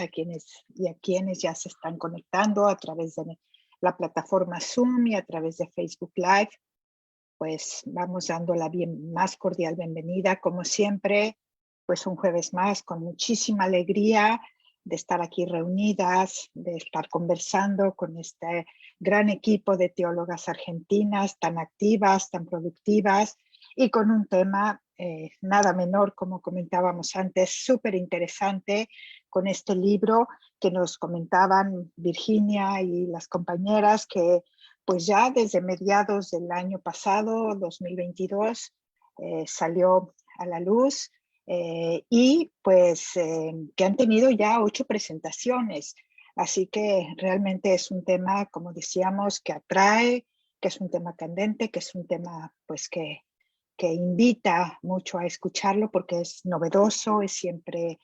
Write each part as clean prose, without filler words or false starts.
a quienes ya se están conectando a través de la plataforma Zoom y a través de Facebook Live. Pues vamos dando la más cordial bienvenida, como siempre, pues un jueves más con muchísima alegría de estar aquí reunidas, de estar conversando con este gran equipo de teólogas argentinas tan activas, tan productivas y con un tema nada menor, como comentábamos antes, súper interesante, con este libro que nos comentaban Virginia y las compañeras, que pues ya desde mediados del año pasado, 2022, salió a la luz y pues que han tenido ya 8 presentaciones. Así que realmente es un tema, como decíamos, que atrae, que es un tema candente, que es un tema pues que invita mucho a escucharlo porque es novedoso, es siempre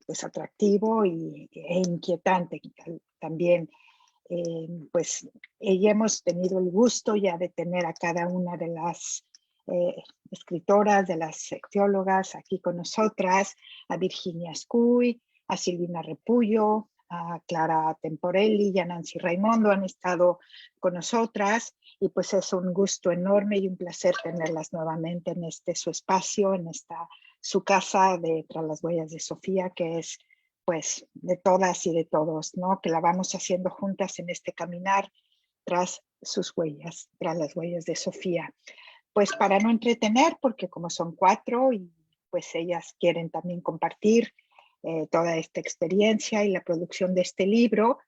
pues atractivo e inquietante también. Pues hemos tenido el gusto ya de tener a cada una de las escritoras, de las teólogas aquí con nosotras, a Virginia Scuy, a Silvina Repullo, a Clara Temporelli y a Nancy Raimondo han estado con nosotras, y pues es un gusto enorme y un placer tenerlas nuevamente en su espacio, en su casa de Tras las Huellas de Sofía, que es pues de todas y de todos, ¿no? Que la vamos haciendo juntas en este caminar tras sus huellas, tras las huellas de Sofía. Pues para no entretener, porque como son 4 y pues ellas quieren también compartir toda esta experiencia y la producción de este libro,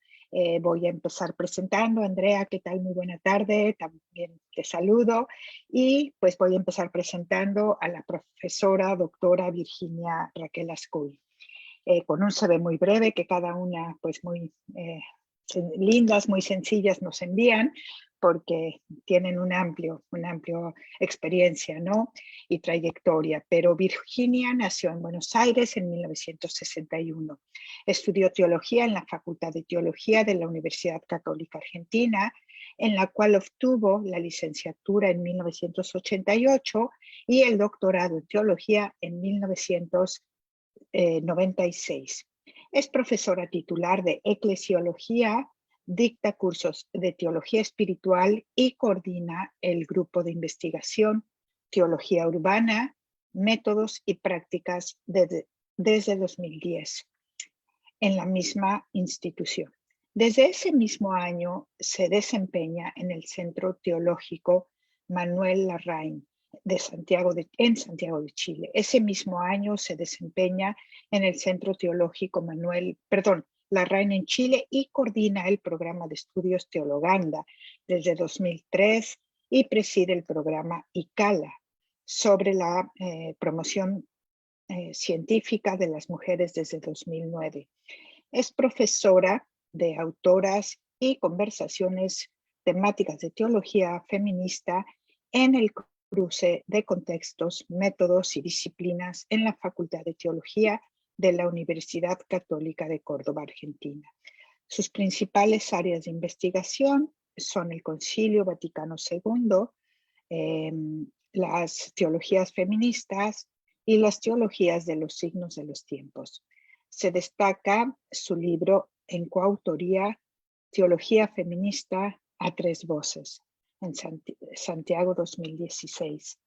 voy a empezar presentando. Andrea, ¿qué tal? Muy buena tarde, también te saludo. Y pues voy a empezar presentando a la profesora doctora Virginia Raquel Ascuy. Con un CV muy breve que cada una pues muy lindas, muy sencillas nos envían, porque tienen una amplia experiencia, ¿no? Y trayectoria. Pero Virginia nació en Buenos Aires en 1961. Estudió teología en la Facultad de Teología de la Universidad Católica Argentina, en la cual obtuvo la licenciatura en 1988 y el doctorado en teología en 1996. Es profesora titular de eclesiología, dicta cursos de teología espiritual y coordina el grupo de investigación Teología Urbana, Métodos y Prácticas desde 2010 en la misma institución. Desde ese mismo año se desempeña en el Centro Teológico Manuel Larraín en Santiago de Chile. Ese mismo año se desempeña en el Centro Teológico Larraín en Chile, y coordina el programa de estudios Teologanda desde 2003 y preside el programa ICALA sobre la promoción científica de las mujeres desde 2009. Es profesora de autoras y conversaciones temáticas de teología feminista en el cruce de contextos, métodos y disciplinas en la Facultad de Teología de la Universidad Católica de Córdoba, Argentina. Sus principales áreas de investigación son el Concilio Vaticano II, las teologías feministas y las teologías de los signos de los tiempos. Se destaca su libro en coautoría, Teología Feminista a 3 voces, en Santiago 2016.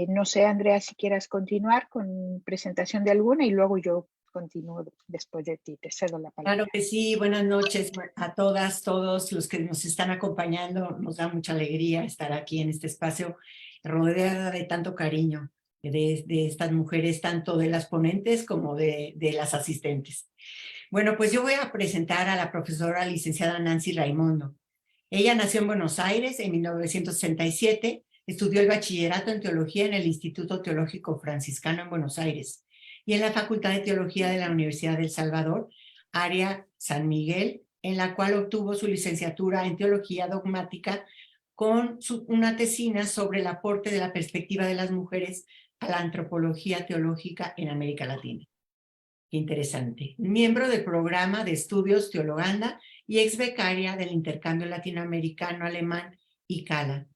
No sé, Andrea, si quieras continuar con presentación de alguna y luego yo continúo después de ti. Te cedo la palabra. Claro que sí. Buenas noches a todas, todos los que nos están acompañando. Nos da mucha alegría estar aquí en este espacio rodeada de tanto cariño de estas mujeres, tanto de las ponentes como de las asistentes. Bueno, pues yo voy a presentar a la profesora licenciada Nancy Raimondo. Ella nació en Buenos Aires en 1967, estudió el bachillerato en teología en el Instituto Teológico Franciscano en Buenos Aires y en la Facultad de Teología de la Universidad del Salvador, área San Miguel, en la cual obtuvo su licenciatura en teología dogmática con una tesina sobre el aporte de la perspectiva de las mujeres a la antropología teológica en América Latina. Qué interesante. Miembro del programa de estudios Teologanda y ex becaria del intercambio latinoamericano-alemán ICALA.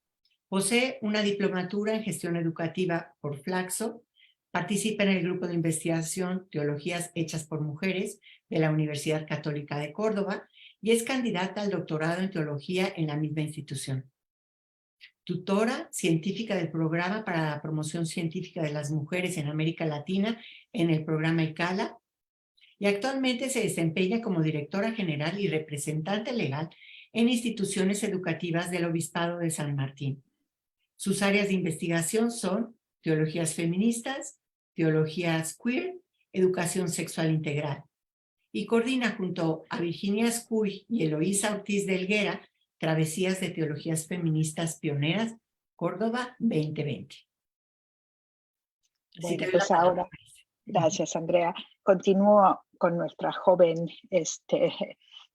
Posee una diplomatura en gestión educativa por Flaxo, Participa en el grupo de investigación Teologías Hechas por Mujeres de la Universidad Católica de Córdoba y es candidata al doctorado en teología en la misma institución. Tutora científica del Programa para la Promoción Científica de las Mujeres en América Latina en el programa ICALA y actualmente se desempeña como directora general y representante legal en instituciones educativas del Obispado de San Martín. Sus áreas de investigación son teologías feministas, teologías queer, educación sexual integral. Y coordina junto a Virginia Escuy y Eloísa Ortiz de Helguera Travesías de Teologías Feministas Pioneras, Córdoba 2020. Bueno, pues ahora, gracias Andrea. Continúo con nuestra joven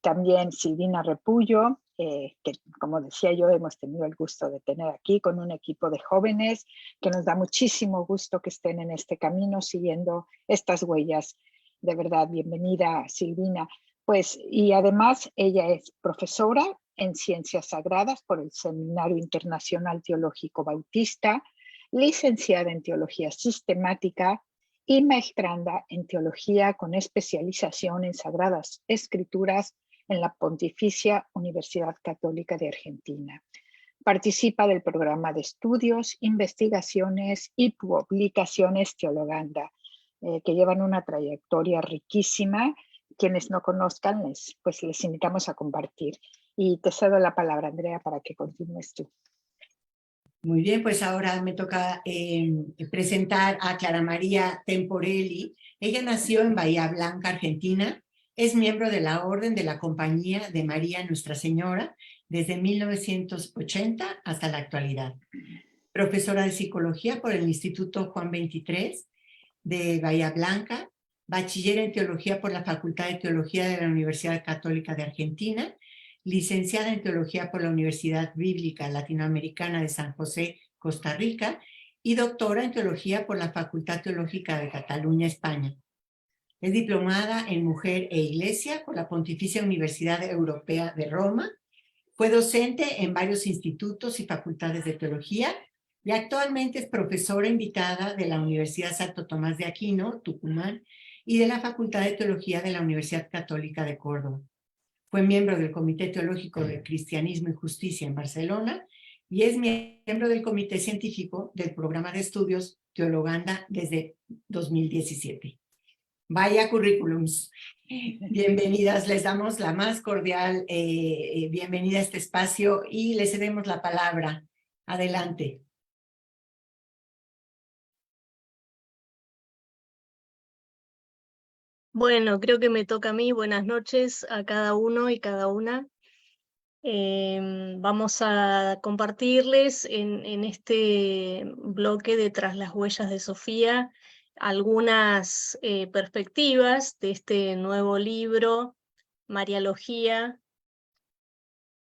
también Silvina Repullo, que como decía yo, hemos tenido el gusto de tener aquí con un equipo de jóvenes que nos da muchísimo gusto que estén en este camino siguiendo estas huellas. De verdad, bienvenida Silvina. Pues, y además ella es profesora en Ciencias Sagradas por el Seminario Internacional Teológico Bautista, licenciada en Teología Sistemática y maestranda en Teología con especialización en Sagradas Escrituras en la Pontificia Universidad Católica de Argentina. Participa del programa de estudios, investigaciones y publicaciones Teologanda, que llevan una trayectoria riquísima. Quienes no conozcan, les invitamos a compartir. Y te cedo la palabra, Andrea, para que continúes tú. Muy bien, pues ahora me toca presentar a Clara María Temporelli. Ella nació en Bahía Blanca, Argentina. Es miembro de la Orden de la Compañía de María Nuestra Señora desde 1980 hasta la actualidad. Profesora de Psicología por el Instituto Juan XXIII de Bahía Blanca. Bachiller en Teología por la Facultad de Teología de la Universidad Católica de Argentina. Licenciada en Teología por la Universidad Bíblica Latinoamericana de San José, Costa Rica, y doctora en Teología por la Facultad Teológica de Cataluña, España. Es diplomada en Mujer e Iglesia por la Pontificia Universidad Europea de Roma. Fue docente en varios institutos y facultades de teología y actualmente es profesora invitada de la Universidad Santo Tomás de Aquino, Tucumán, y de la Facultad de Teología de la Universidad Católica de Córdoba. Fue miembro del Comité Teológico de Cristianismo y Justicia en Barcelona y es miembro del Comité Científico del Programa de Estudios Teologanda desde 2017. Vaya currículums. Bienvenidas, les damos la más cordial bienvenida a este espacio y les cedemos la palabra. Adelante. Bueno, creo que me toca a mí. Buenas noches a cada uno y cada una. Vamos a compartirles en este bloque de Tras las Huellas de Sofía algunas perspectivas de este nuevo libro, Mariología,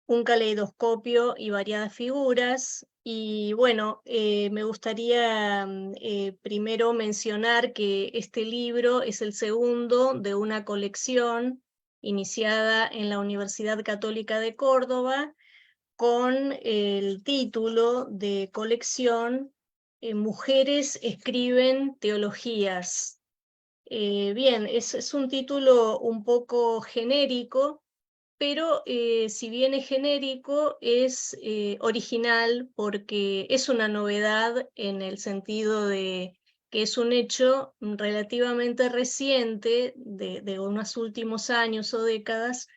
un caleidoscopio y variadas figuras. Y bueno, me gustaría primero mencionar que este libro es el segundo de una colección iniciada en la Universidad Católica de Córdoba con el título de colección Mujeres escriben teologías. Bien, es un título un poco genérico, pero si bien es genérico, es original porque es una novedad en el sentido de que es un hecho relativamente reciente de unos últimos años o décadas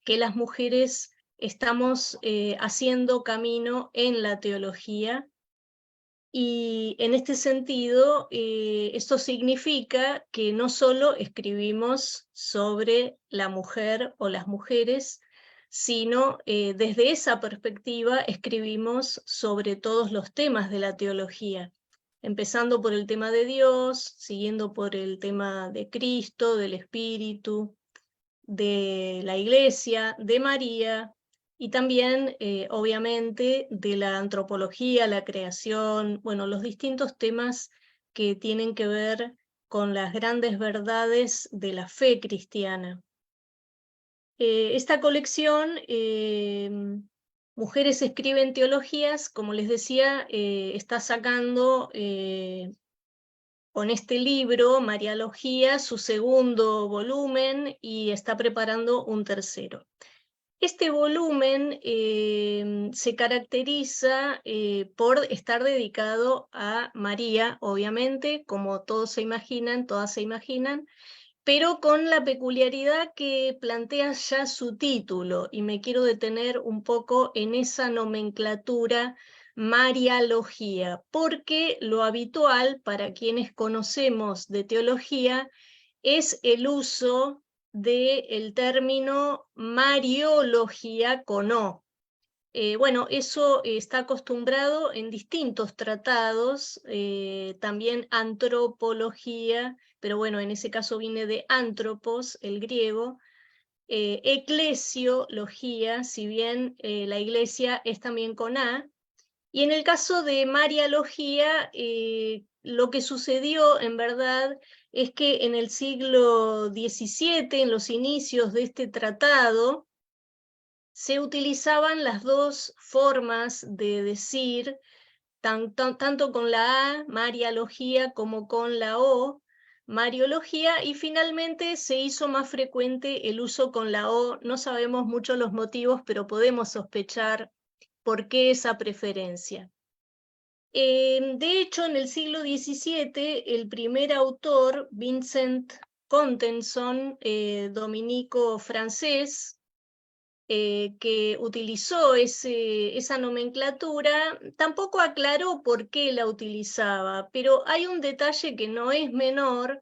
que las mujeres estamos haciendo camino en la teología. Y en este sentido, esto significa que no solo escribimos sobre la mujer o las mujeres, sino desde esa perspectiva escribimos sobre todos los temas de la teología, empezando por el tema de Dios, siguiendo por el tema de Cristo, del Espíritu, de la Iglesia, de María, y también, obviamente, de la antropología, la creación, bueno, los distintos temas que tienen que ver con las grandes verdades de la fe cristiana. Esta colección, Mujeres escriben teologías, como les decía, está sacando con este libro, Marialogía, su segundo volumen, y está preparando un tercero. Este volumen se caracteriza por estar dedicado a María, obviamente, como todos se imaginan, todas se imaginan, pero con la peculiaridad que plantea ya su título, y me quiero detener un poco en esa nomenclatura Marialogía, porque lo habitual para quienes conocemos de teología es el uso del término Mariología con O. Bueno, eso está acostumbrado en distintos tratados, también antropología, pero bueno, en ese caso viene de antropos, el griego, eclesiología, si bien la iglesia es también con A, y en el caso de Marialogía, lo que sucedió en verdad es que en el siglo XVII, en los inicios de este tratado, se utilizaban las dos formas de decir, tanto con la A, Marialogía, como con la O, Mariología, y finalmente se hizo más frecuente el uso con la O. No sabemos mucho los motivos, pero podemos sospechar por qué esa preferencia. De hecho, en el siglo XVII, el primer autor, Vincent Contenson, dominico francés, que utilizó esa nomenclatura, tampoco aclaró por qué la utilizaba, pero hay un detalle que no es menor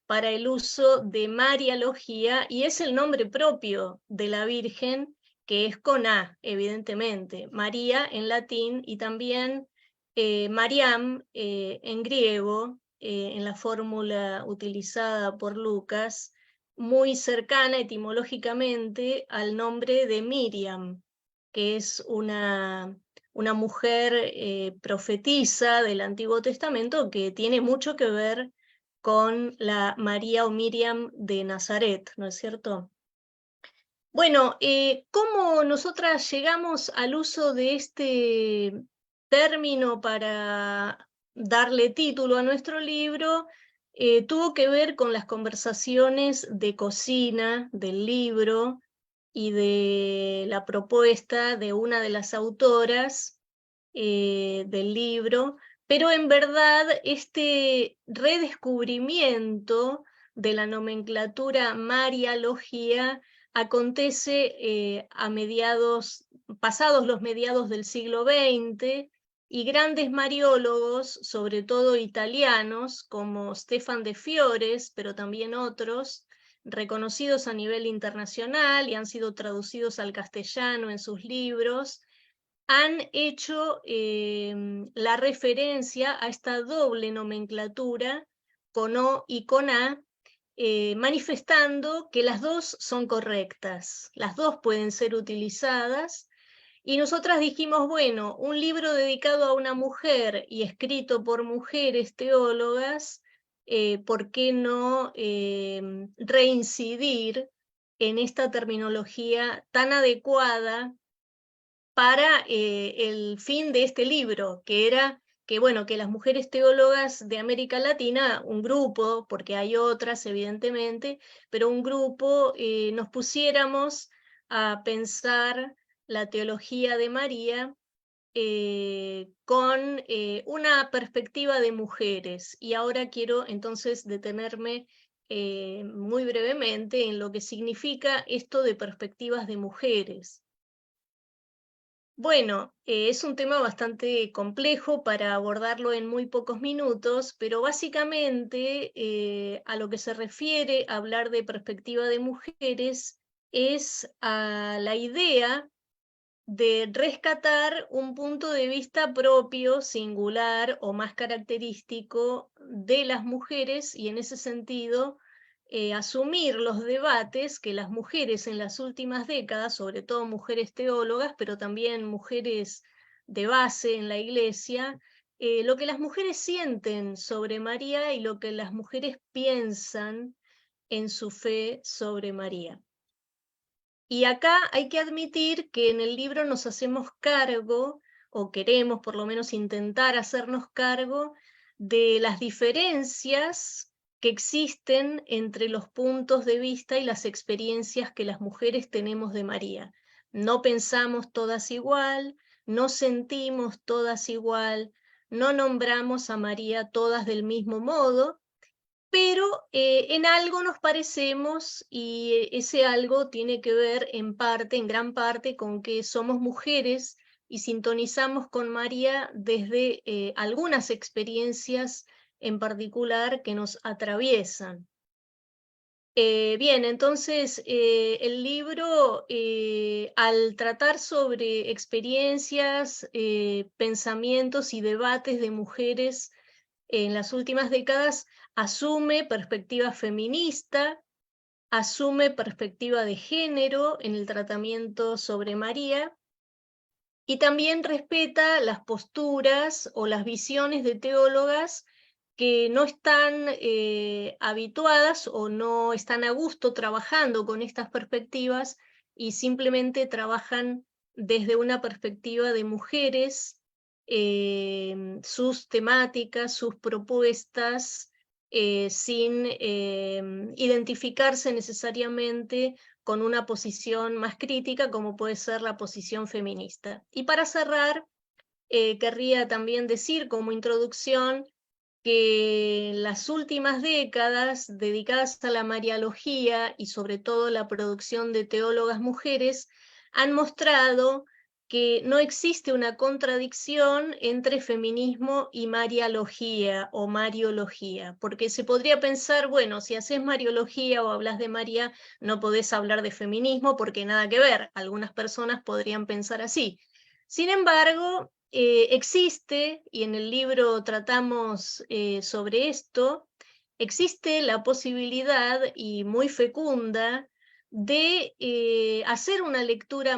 para el uso de Marialogía, y es el nombre propio de la Virgen, que es con A, evidentemente, María en latín, y también Mariam en griego, en la fórmula utilizada por Lucas, muy cercana etimológicamente al nombre de Miriam, que es una mujer profetisa del Antiguo Testamento que tiene mucho que ver con la María o Miriam de Nazaret, ¿no es cierto? Bueno, ¿cómo nosotras llegamos al uso de este término para darle título a nuestro libro? Tuvo que ver con las conversaciones de cocina del libro y de la propuesta de una de las autoras del libro, pero en verdad este redescubrimiento de la nomenclatura Marialogía acontece pasados los mediados del siglo XX, y grandes mariólogos, sobre todo italianos, como Stefan de Fiores, pero también otros, reconocidos a nivel internacional y han sido traducidos al castellano en sus libros, han hecho la referencia a esta doble nomenclatura, con O y con A, manifestando que las dos son correctas, las dos pueden ser utilizadas, y nosotras dijimos, bueno, un libro dedicado a una mujer y escrito por mujeres teólogas, ¿por qué no reincidir en esta terminología tan adecuada para el fin de este libro, que era que, bueno, que las mujeres teólogas de América Latina, un grupo, porque hay otras evidentemente, pero un grupo, nos pusiéramos a pensar la teología de María con una perspectiva de mujeres. Y ahora quiero entonces detenerme muy brevemente en lo que significa esto de perspectivas de mujeres. Bueno, es un tema bastante complejo para abordarlo en muy pocos minutos, pero básicamente a lo que se refiere a hablar de perspectiva de mujeres es a la idea de rescatar un punto de vista propio, singular o más característico de las mujeres, y en ese sentido asumir los debates que las mujeres en las últimas décadas, sobre todo mujeres teólogas, pero también mujeres de base en la iglesia, lo que las mujeres sienten sobre María y lo que las mujeres piensan en su fe sobre María. Y acá hay que admitir que en el libro nos hacemos cargo, o queremos por lo menos intentar hacernos cargo, de las diferencias que existen entre los puntos de vista y las experiencias que las mujeres tenemos de María. No pensamos todas igual, no sentimos todas igual, no nombramos a María todas del mismo modo, pero en algo nos parecemos y ese algo tiene que ver en parte, en gran parte, con que somos mujeres y sintonizamos con María desde algunas experiencias en particular que nos atraviesan. Bien, entonces el libro, al tratar sobre experiencias, pensamientos y debates de mujeres en las últimas décadas, asume perspectiva feminista, asume perspectiva de género en el tratamiento sobre María, y también respeta las posturas o las visiones de teólogas que no están habituadas o no están a gusto trabajando con estas perspectivas y simplemente trabajan desde una perspectiva de mujeres, sus temáticas, sus propuestas, sin identificarse necesariamente con una posición más crítica como puede ser la posición feminista. Y para cerrar, querría también decir como introducción que las últimas décadas dedicadas a la mariología y sobre todo la producción de teólogas mujeres han mostrado que no existe una contradicción entre feminismo y mariología o mariología, porque se podría pensar, bueno, si haces mariología o hablas de María, no podés hablar de feminismo porque nada que ver. Algunas personas podrían pensar así. Sin embargo, existe, y en el libro tratamos sobre esto, existe la posibilidad, y muy fecunda, de hacer una lectura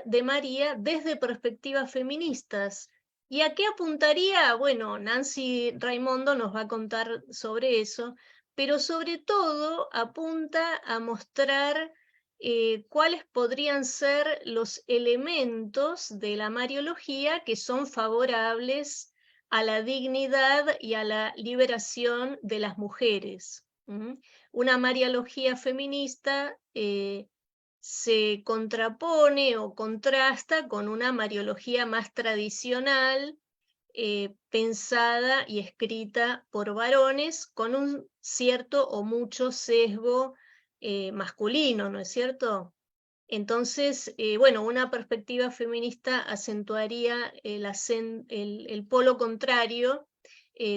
de María desde perspectivas feministas. ¿Y a qué apuntaría? Bueno, Nancy Raimondo nos va a contar sobre eso, pero sobre todo apunta a mostrar cuáles podrían ser los elementos de la mariología que son favorables a la dignidad y a la liberación de las mujeres. Una mariología feminista se contrapone o contrasta con una mariología más tradicional, pensada y escrita por varones, con un cierto o mucho sesgo masculino, ¿no es cierto? Entonces, bueno, una perspectiva feminista acentuaría el polo contrario,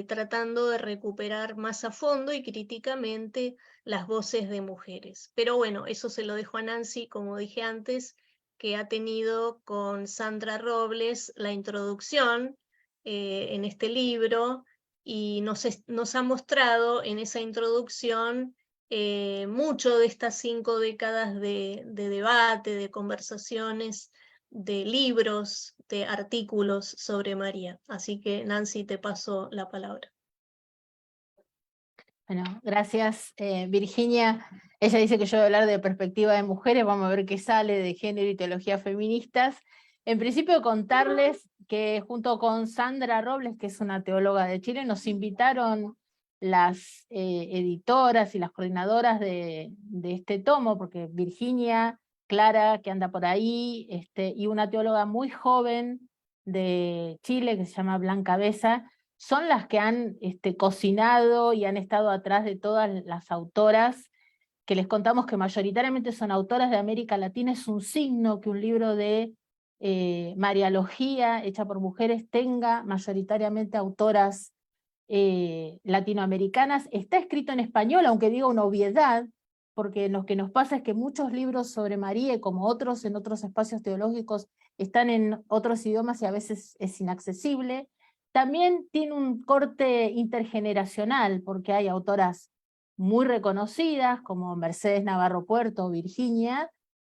tratando de recuperar más a fondo y críticamente las voces de mujeres. Pero bueno, eso se lo dejo a Nancy, como dije antes, que ha tenido con Sandra Robles la introducción en este libro y nos ha mostrado en esa introducción mucho de estas 5 décadas de debate, de conversaciones, de libros, de artículos sobre María. Así que, Nancy, te paso la palabra. Bueno, gracias, Virginia. Ella dice que yo voy a hablar de perspectiva de mujeres, vamos a ver qué sale de género y teologías feministas. En principio, contarles que junto con Sandra Robles, que es una teóloga de Chile, nos invitaron las editoras y las coordinadoras de este tomo, porque Virginia, Clara, que anda por ahí, y una teóloga muy joven de Chile, que se llama Blanca Besa, son las que han cocinado y han estado atrás de todas las autoras, que les contamos que mayoritariamente son autoras de América Latina. Es un signo que un libro de mariología hecha por mujeres tenga mayoritariamente autoras latinoamericanas. Está escrito en español, aunque diga una obviedad, porque lo que nos pasa es que muchos libros sobre María, como otros en otros espacios teológicos, están en otros idiomas y a veces es inaccesible. También tiene un corte intergeneracional, porque hay autoras muy reconocidas, como Mercedes Navarro Puerto o Virginia,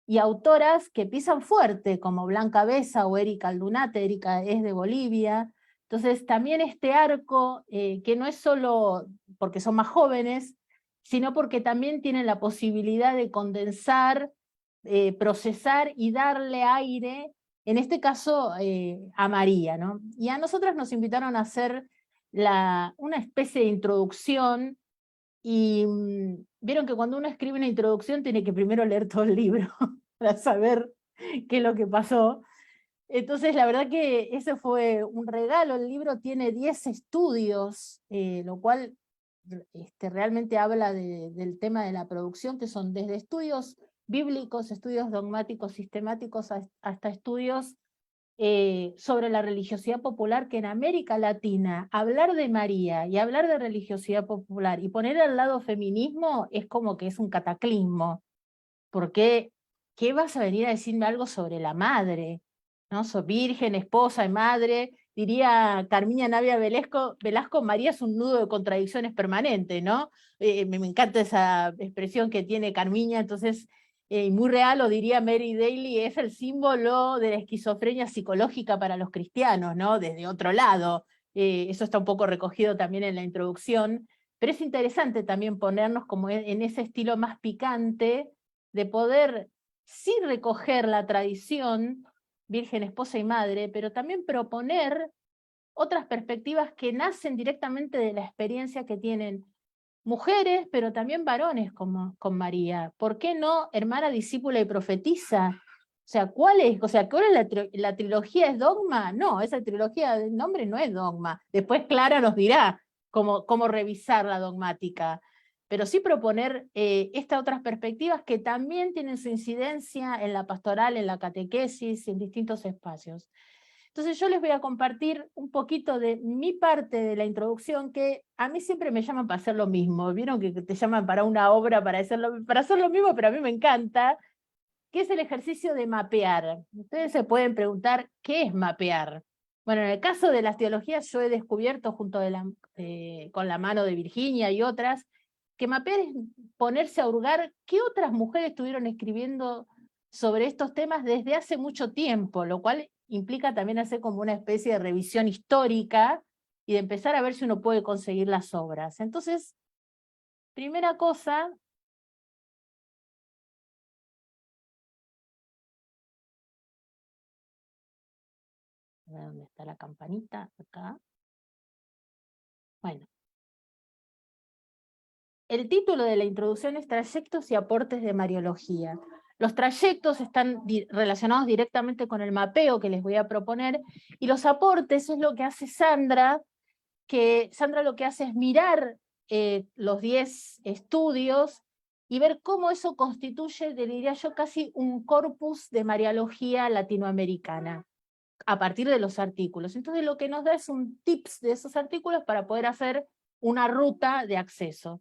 y autoras que pisan fuerte, como Blanca Besa o Erika Aldunate. Erika es de Bolivia. Entonces también este arco, que no es solo porque son más jóvenes, sino porque también tienen la posibilidad de condensar, procesar y darle aire, en este caso a María, ¿no? Y a nosotras nos invitaron a hacer una especie de introducción, y vieron que cuando uno escribe una introducción tiene que primero leer todo el libro para saber qué es lo que pasó. Entonces la verdad que ese fue un regalo. El libro tiene 10 estudios, lo cual realmente habla del tema de la producción, que son desde estudios bíblicos, estudios dogmáticos, sistemáticos, hasta estudios sobre la religiosidad popular, que en América Latina hablar de María y hablar de religiosidad popular y poner al lado feminismo es como que es un cataclismo, porque ¿qué vas a venir a decirme algo sobre la madre? ¿No? Virgen, esposa y madre, diría Carmiña Navia Velasco, María es un nudo de contradicciones permanente, ¿no? Me encanta esa expresión que tiene Carmiña, entonces, muy real, lo diría Mary Daly, es el símbolo de la esquizofrenia psicológica para los cristianos, ¿no? Desde otro lado, eso está un poco recogido también en la introducción, pero es interesante también ponernos como en ese estilo más picante, de poder sí recoger la tradición, Virgen, esposa y madre, pero también proponer otras perspectivas que nacen directamente de la experiencia que tienen mujeres, pero también varones con María. ¿Por qué no hermana, discípula y profetisa? O sea, ¿cuál es? O sea, ¿cuál es la trilogía? ¿Es dogma? No, esa trilogía del nombre no es dogma. Después Clara nos dirá cómo revisar la dogmática. Pero sí proponer estas otras perspectivas que también tienen su incidencia en la pastoral, en la catequesis, en distintos espacios. Entonces yo les voy a compartir un poquito de mi parte de la introducción, que a mí siempre me llaman para hacer lo mismo. Vieron que te llaman para una obra para hacer lo mismo, pero a mí me encanta, que es el ejercicio de mapear. Ustedes se pueden preguntar, ¿qué es mapear? Bueno, en el caso de las teologías yo he descubierto con la mano de Virginia y otras, que mapear es ponerse a hurgar qué otras mujeres estuvieron escribiendo sobre estos temas desde hace mucho tiempo, lo cual implica también hacer como una especie de revisión histórica y de empezar a ver si uno puede conseguir las obras. Entonces, primera cosa, a ver dónde está la campanita, acá. Bueno, el título de la introducción es Trayectos y aportes de Mariología. Los trayectos están relacionados directamente con el mapeo que les voy a proponer, y los aportes es lo que hace Sandra, que Sandra lo que hace es mirar los 10 estudios y ver cómo eso constituye, diría yo, casi un corpus de Mariología latinoamericana a partir de los artículos. Entonces lo que nos da es un tips de esos artículos para poder hacer una ruta de acceso.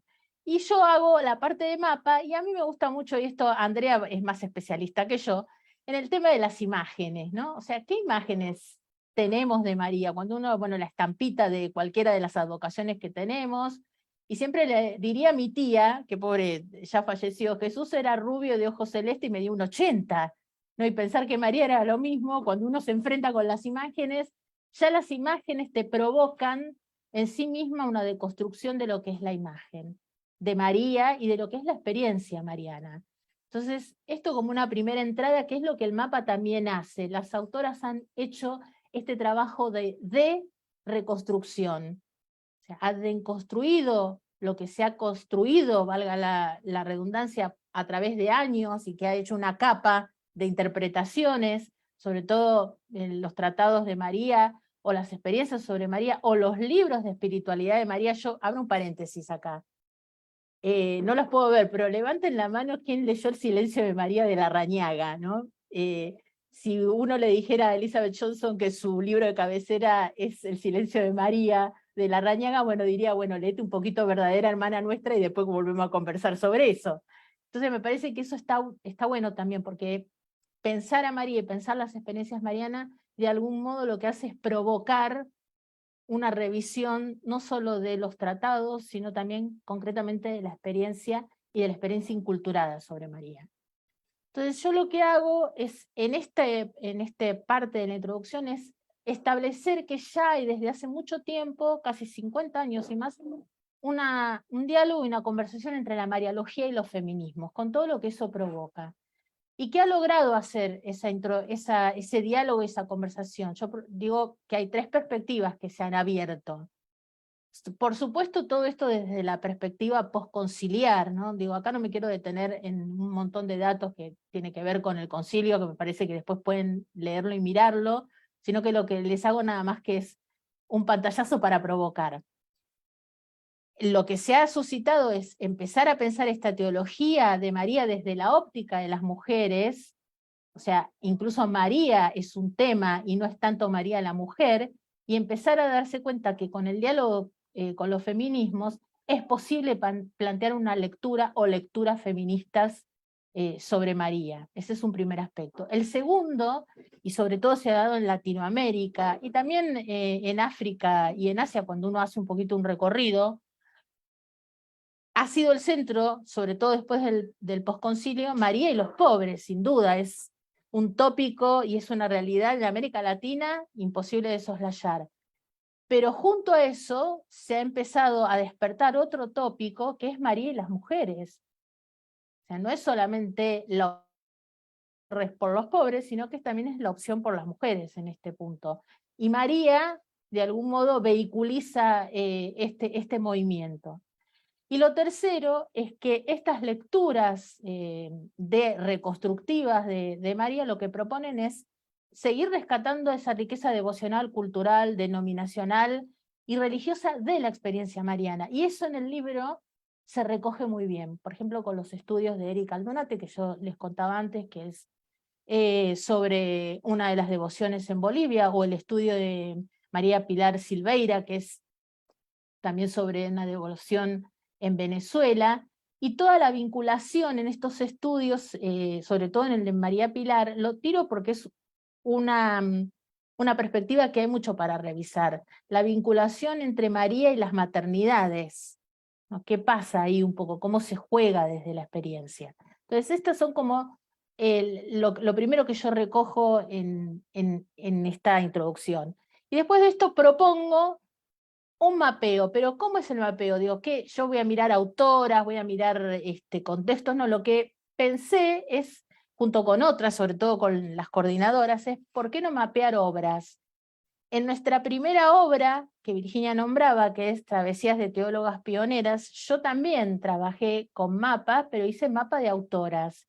Y yo hago la parte de mapa, y a mí me gusta mucho, y esto Andrea es más especialista que yo, en el tema de las imágenes, ¿no? O sea, ¿qué imágenes tenemos de María? Cuando uno, bueno, la estampita de cualquiera de las advocaciones que tenemos, y siempre le diría a mi tía, que pobre, ya falleció, Jesús era rubio de ojos celeste y me dio un 80, ¿no? Y pensar que María era lo mismo, cuando uno se enfrenta con las imágenes, ya las imágenes te provocan en sí misma una deconstrucción de lo que es la imagen de María y de lo que es la experiencia mariana. Entonces, esto como una primera entrada, que es lo que el mapa también hace. Las autoras han hecho este trabajo de reconstrucción. O sea, han deconstruido lo que se ha construido, valga la redundancia, a través de años, y que ha hecho una capa de interpretaciones, sobre todo en los tratados de María, o las experiencias sobre María, o los libros de espiritualidad de María. Yo abro un paréntesis acá. No las puedo ver, pero levanten la mano quien leyó El silencio de María de Larrañaga, ¿no? Si uno le dijera a Elizabeth Johnson que su libro de cabecera es El silencio de María de Larrañaga, bueno, diría, bueno, léete un poquito Verdadera Hermana Nuestra y después volvemos a conversar sobre eso. Entonces me parece que eso está bueno también, porque pensar a María y pensar las experiencias marianas, de algún modo lo que hace es provocar una revisión no solo de los tratados, sino también concretamente de la experiencia y de la experiencia inculturada sobre María. Entonces yo lo que hago es, en este parte de la introducción, es establecer que ya hay desde hace mucho tiempo, casi 50 años y más, un diálogo y una conversación entre la mariología y los feminismos, con todo lo que eso provoca. ¿Y qué ha logrado hacer ese diálogo, esa conversación? Yo digo que hay 3 perspectivas que se han abierto. Por supuesto, todo esto desde la perspectiva postconciliar, ¿no? Digo, acá no me quiero detener en un montón de datos que tiene que ver con el concilio, que me parece que después pueden leerlo y mirarlo, sino que lo que les hago nada más que es un pantallazo para provocar. Lo que se ha suscitado es empezar a pensar esta teología de María desde la óptica de las mujeres, o sea, incluso María es un tema y no es tanto María la mujer, y empezar a darse cuenta que con el diálogo con los feminismos es posible plantear una lectura o lecturas feministas sobre María. Ese es un primer aspecto. El segundo, y sobre todo se ha dado en Latinoamérica, y también en África y en Asia, cuando uno hace un poquito un recorrido, ha sido el centro, sobre todo después del posconcilio, María y los pobres, sin duda, es un tópico y es una realidad en América Latina imposible de soslayar. Pero junto a eso se ha empezado a despertar otro tópico que es María y las mujeres. O sea, no es solamente la por los pobres, sino que también es la opción por las mujeres en este punto. Y María, de algún modo, vehiculiza este movimiento. Y lo tercero es que estas lecturas reconstructivas de María lo que proponen es seguir rescatando esa riqueza devocional, cultural, denominacional y religiosa de la experiencia mariana. Y eso en el libro se recoge muy bien. Por ejemplo, con los estudios de Erika Aldunate, que yo les contaba antes, que es sobre una de las devociones en Bolivia, o el estudio de María Pilar Silveira, que es también sobre una devoción en Venezuela, y toda la vinculación en estos estudios, sobre todo en el de María Pilar, lo tiro porque es una perspectiva que hay mucho para revisar. La vinculación entre María y las maternidades, ¿no? ¿Qué pasa ahí un poco? ¿Cómo se juega desde la experiencia? Entonces, estas son como lo primero que yo recojo en esta introducción. Y después de esto propongo un mapeo, pero ¿cómo es el mapeo? Digo, ¿qué? Yo voy a mirar autoras, voy a mirar contextos, no, lo que pensé es, junto con otras, sobre todo con las coordinadoras, es ¿por qué no mapear obras? En nuestra primera obra, que Virginia nombraba, que es Travesías de Teólogas Pioneras, yo también trabajé con mapas, pero hice mapa de autoras.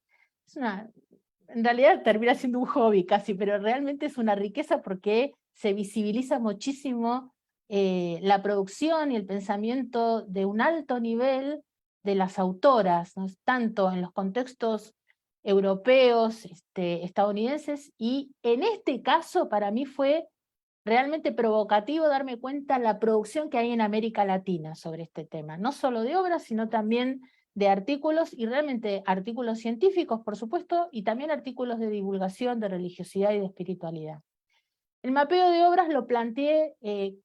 En realidad termina siendo un hobby casi, pero realmente es una riqueza porque se visibiliza muchísimo la producción y el pensamiento de un alto nivel de las autoras, ¿no? Tanto en los contextos europeos, estadounidenses, y en este caso para mí fue realmente provocativo darme cuenta la producción que hay en América Latina sobre este tema, no solo de obras, sino también de artículos, y realmente artículos científicos, por supuesto, y también artículos de divulgación, de religiosidad y de espiritualidad. El mapeo de obras lo planteé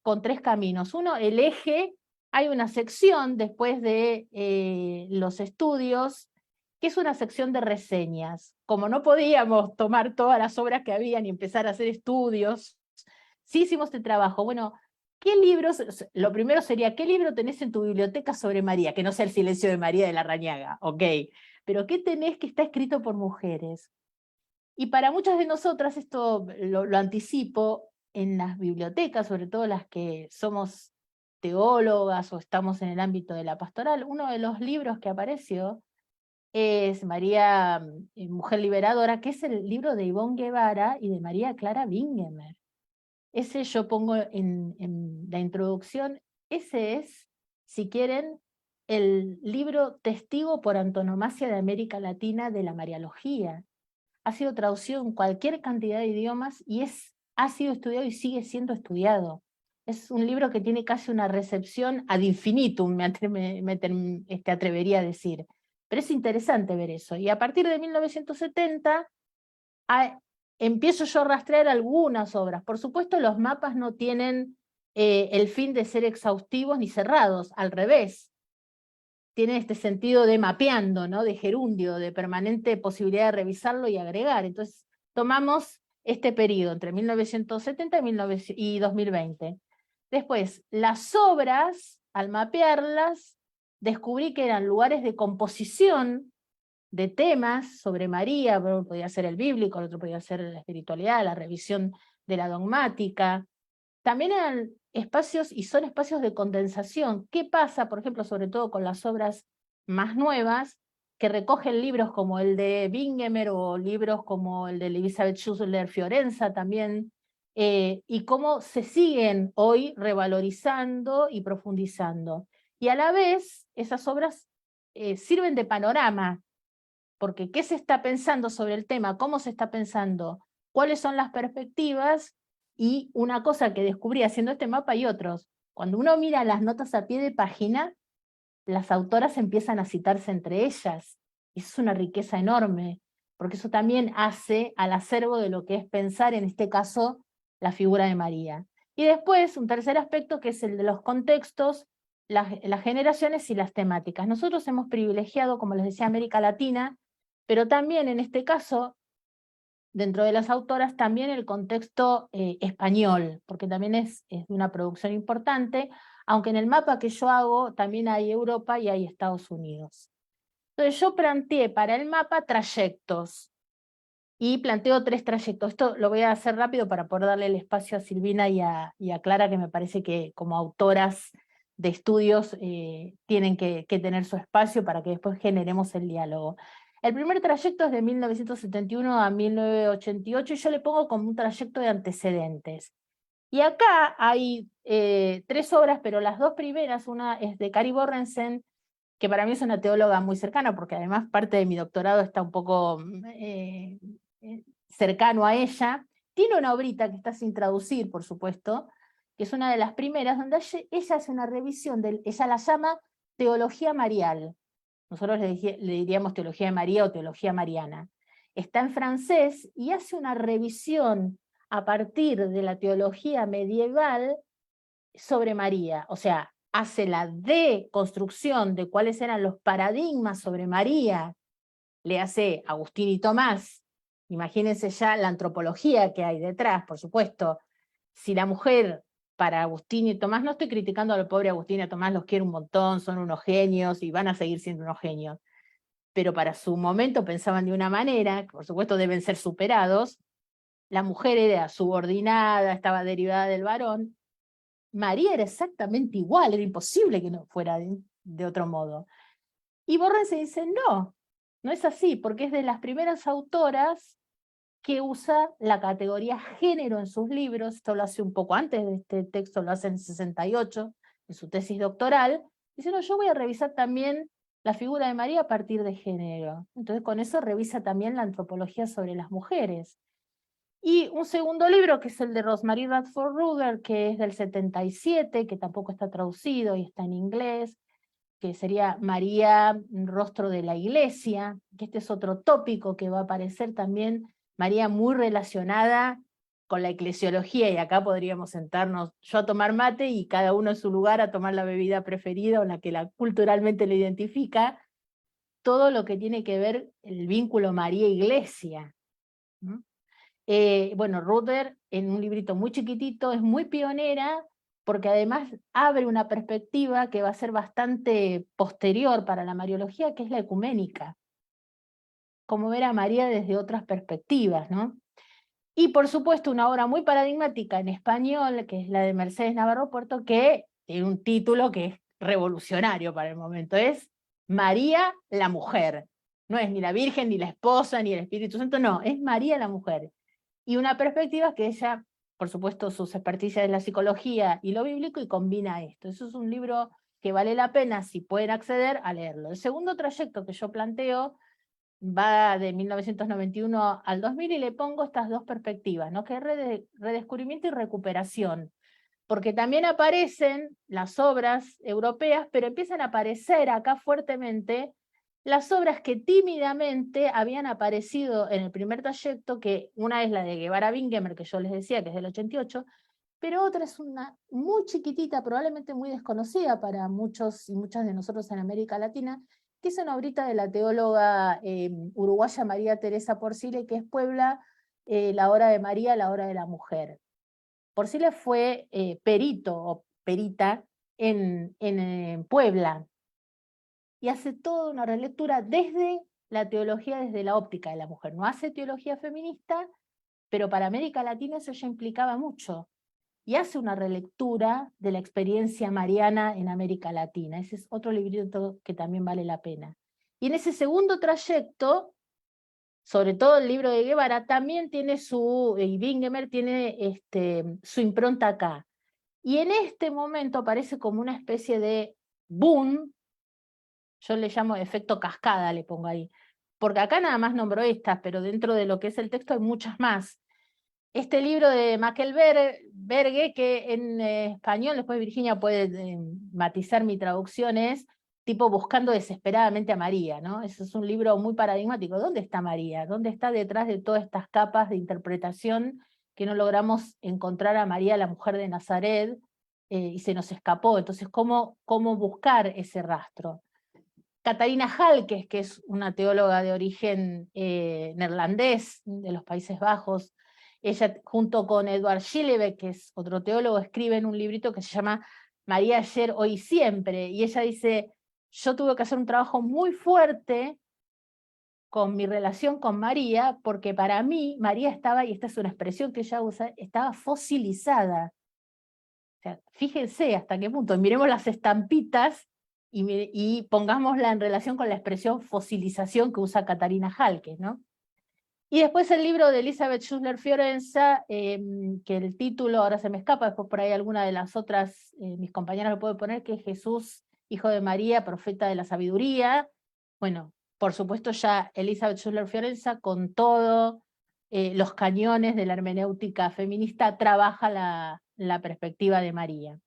con 3 caminos. Uno, el eje. Hay una sección después de los estudios, que es una sección de reseñas. Como no podíamos tomar todas las obras que habían y empezar a hacer estudios, sí hicimos este trabajo. Bueno, ¿qué libros? Lo primero sería, ¿qué libro tenés en tu biblioteca sobre María? Que no sea El silencio de María de Larrañaga, ok. Pero ¿qué tenés que está escrito por mujeres? Y para muchas de nosotras, esto lo anticipo, en las bibliotecas, sobre todo las que somos teólogas o estamos en el ámbito de la pastoral, uno de los libros que apareció es María, Mujer Liberadora, que es el libro de Ivonne Guevara y de María Clara Bingemer. Ese yo pongo en la introducción, ese es, si quieren, el libro testigo por antonomasia de América Latina de la Mariología. Ha sido traducido en cualquier cantidad de idiomas y ha sido estudiado y sigue siendo estudiado. Es un libro que tiene casi una recepción ad infinitum, me atrevería a decir. Pero es interesante ver eso. Y a partir de 1970 empiezo yo a rastrear algunas obras. Por supuesto, los mapas no tienen el fin de ser exhaustivos ni cerrados, al revés. Tienen este sentido de mapeando, ¿no? De gerundio, de permanente posibilidad de revisarlo y agregar. Entonces, tomamos este periodo entre 1970 y 2020. Después, las obras, al mapearlas, descubrí que eran lugares de composición de temas sobre María. Uno podía ser el bíblico, el otro podía ser la espiritualidad, la revisión de la dogmática, también eran espacios, y son espacios de condensación. ¿Qué pasa, por ejemplo, sobre todo con las obras más nuevas, que recogen libros como el de Bingemer o libros como el de Elizabeth Schussler Fiorenza también, y cómo se siguen hoy revalorizando y profundizando? Y a la vez, esas obras sirven de panorama, porque ¿qué se está pensando sobre el tema? ¿Cómo se está pensando? ¿Cuáles son las perspectivas? Y una cosa que descubrí haciendo este mapa y otros, cuando uno mira las notas a pie de página, las autoras empiezan a citarse entre ellas. Y eso es una riqueza enorme, porque eso también hace al acervo de lo que es pensar, en este caso, la figura de María. Y después, un tercer aspecto, que es el de los contextos, las generaciones y las temáticas. Nosotros hemos privilegiado, como les decía, América Latina, pero también en este caso, dentro de las autoras, también el contexto español, porque también es de una producción importante, aunque en el mapa que yo hago también hay Europa y hay Estados Unidos. Entonces yo planteé para el mapa trayectos, y planteo 3 trayectos. Esto lo voy a hacer rápido para poder darle el espacio a Silvina y a Clara, que me parece que como autoras de estudios tienen que tener su espacio para que después generemos el diálogo. El primer trayecto es de 1971 a 1988, y yo le pongo como un trayecto de antecedentes. Y acá hay 3 obras, pero las 2 primeras, una es de Kari Borrensen, que para mí es una teóloga muy cercana, porque además parte de mi doctorado está un poco cercano a ella. Tiene una obrita que está sin traducir, por supuesto, que es una de las primeras, donde ella hace una revisión, ella la llama teología marial. Nosotros le diríamos teología de María o teología mariana. Está en francés y hace una revisión a partir de la teología medieval sobre María, o sea, hace la deconstrucción de cuáles eran los paradigmas sobre María, le hace Agustín y Tomás. Imagínense ya la antropología que hay detrás, por supuesto. Si la mujer, para Agustín y Tomás, no estoy criticando al pobre Agustín y a Tomás, los quiero un montón, son unos genios y van a seguir siendo unos genios, pero para su momento pensaban de una manera, que por supuesto deben ser superados. La mujer era subordinada, estaba derivada del varón. María era exactamente igual, era imposible que no fuera de otro modo. Y Borrense dice, no, no es así, porque es de las primeras autoras que usa la categoría género en sus libros. Esto lo hace un poco antes de este texto, lo hace en 68, en su tesis doctoral. Dice, no, yo voy a revisar también la figura de María a partir de género. Entonces con eso revisa también la antropología sobre las mujeres. Y un segundo libro, que es el de Rosemary Radford Ruger, que es del 77, que tampoco está traducido y está en inglés, que sería María, rostro de la Iglesia, que este es otro tópico que va a aparecer también, María muy relacionada con la eclesiología, y acá podríamos sentarnos yo a tomar mate y cada uno en su lugar a tomar la bebida preferida o la que culturalmente le identifica, todo lo que tiene que ver el vínculo María-Iglesia, ¿no? Bueno, Ruder, en un librito muy chiquitito, es muy pionera, porque además abre una perspectiva que va a ser bastante posterior para la mariología, que es la ecuménica. Como ver a María desde otras perspectivas, ¿no? Y por supuesto una obra muy paradigmática en español, que es la de Mercedes Navarro Puerto, que tiene un título que es revolucionario para el momento, es María la mujer. No es ni la Virgen, ni la esposa, ni el Espíritu Santo, no, es María la mujer. Y una perspectiva que ella, por supuesto, sus experticias en la psicología y lo bíblico, y combina esto. Eso es un libro que vale la pena, si pueden acceder, a leerlo. El segundo trayecto que yo planteo va de 1991 al 2000 y le pongo estas 2 perspectivas, ¿no? Que es redescubrimiento y recuperación, porque también aparecen las obras europeas, pero empiezan a aparecer acá fuertemente las obras que tímidamente habían aparecido en el primer trayecto, que una es la de Guevara Bingemer, que yo les decía que es del 88, pero otra es una muy chiquitita, probablemente muy desconocida para muchos y muchas de nosotros en América Latina, que es una obrita de la teóloga uruguaya María Teresa Porcile, que es Puebla, la hora de María, la hora de la mujer. Porcile fue perito o perita en Puebla, y hace toda una relectura desde la teología, desde la óptica de la mujer. No hace teología feminista, pero para América Latina eso ya implicaba mucho. y hace una relectura de la experiencia mariana en América Latina. Ese es otro librito que también vale la pena. Y en ese segundo trayecto, sobre todo el libro de Guevara, también tiene y Bingemer tiene su impronta acá. Y en este momento aparece como una especie de boom, yo le llamo efecto cascada, le pongo ahí, porque acá nada más nombro estas, pero dentro de lo que es el texto hay muchas más. Este libro de Mackelberge, que en español, después Virginia puede matizar mi traducción, es tipo buscando desesperadamente a María, ¿no? Ese es un libro muy paradigmático. ¿Dónde está María? ¿Dónde está detrás de todas estas capas de interpretación que no logramos encontrar a María, la mujer de Nazaret, y se nos escapó? Entonces, ¿cómo buscar ese rastro? Catarina Halkes, que es una teóloga de origen neerlandés, de los Países Bajos, ella junto con Edward Schillebeck, que es otro teólogo, escriben un librito que se llama María ayer, hoy y siempre, y ella dice, yo tuve que hacer un trabajo muy fuerte con mi relación con María, porque para mí María estaba, y esta es una expresión que ella usa, estaba fosilizada. O sea, fíjense hasta qué punto, miremos las estampitas y pongámosla en relación con la expresión fosilización que usa Catarina Halkes, ¿no? Y después el libro de Elizabeth Schussler Fiorenza, que el título ahora se me escapa, después por ahí alguna de las otras, mis compañeras lo puede poner, que es Jesús, hijo de María, profeta de la sabiduría. Bueno, por supuesto ya Elizabeth Schussler Fiorenza con todo los cañones de la hermenéutica feminista trabaja la perspectiva de María.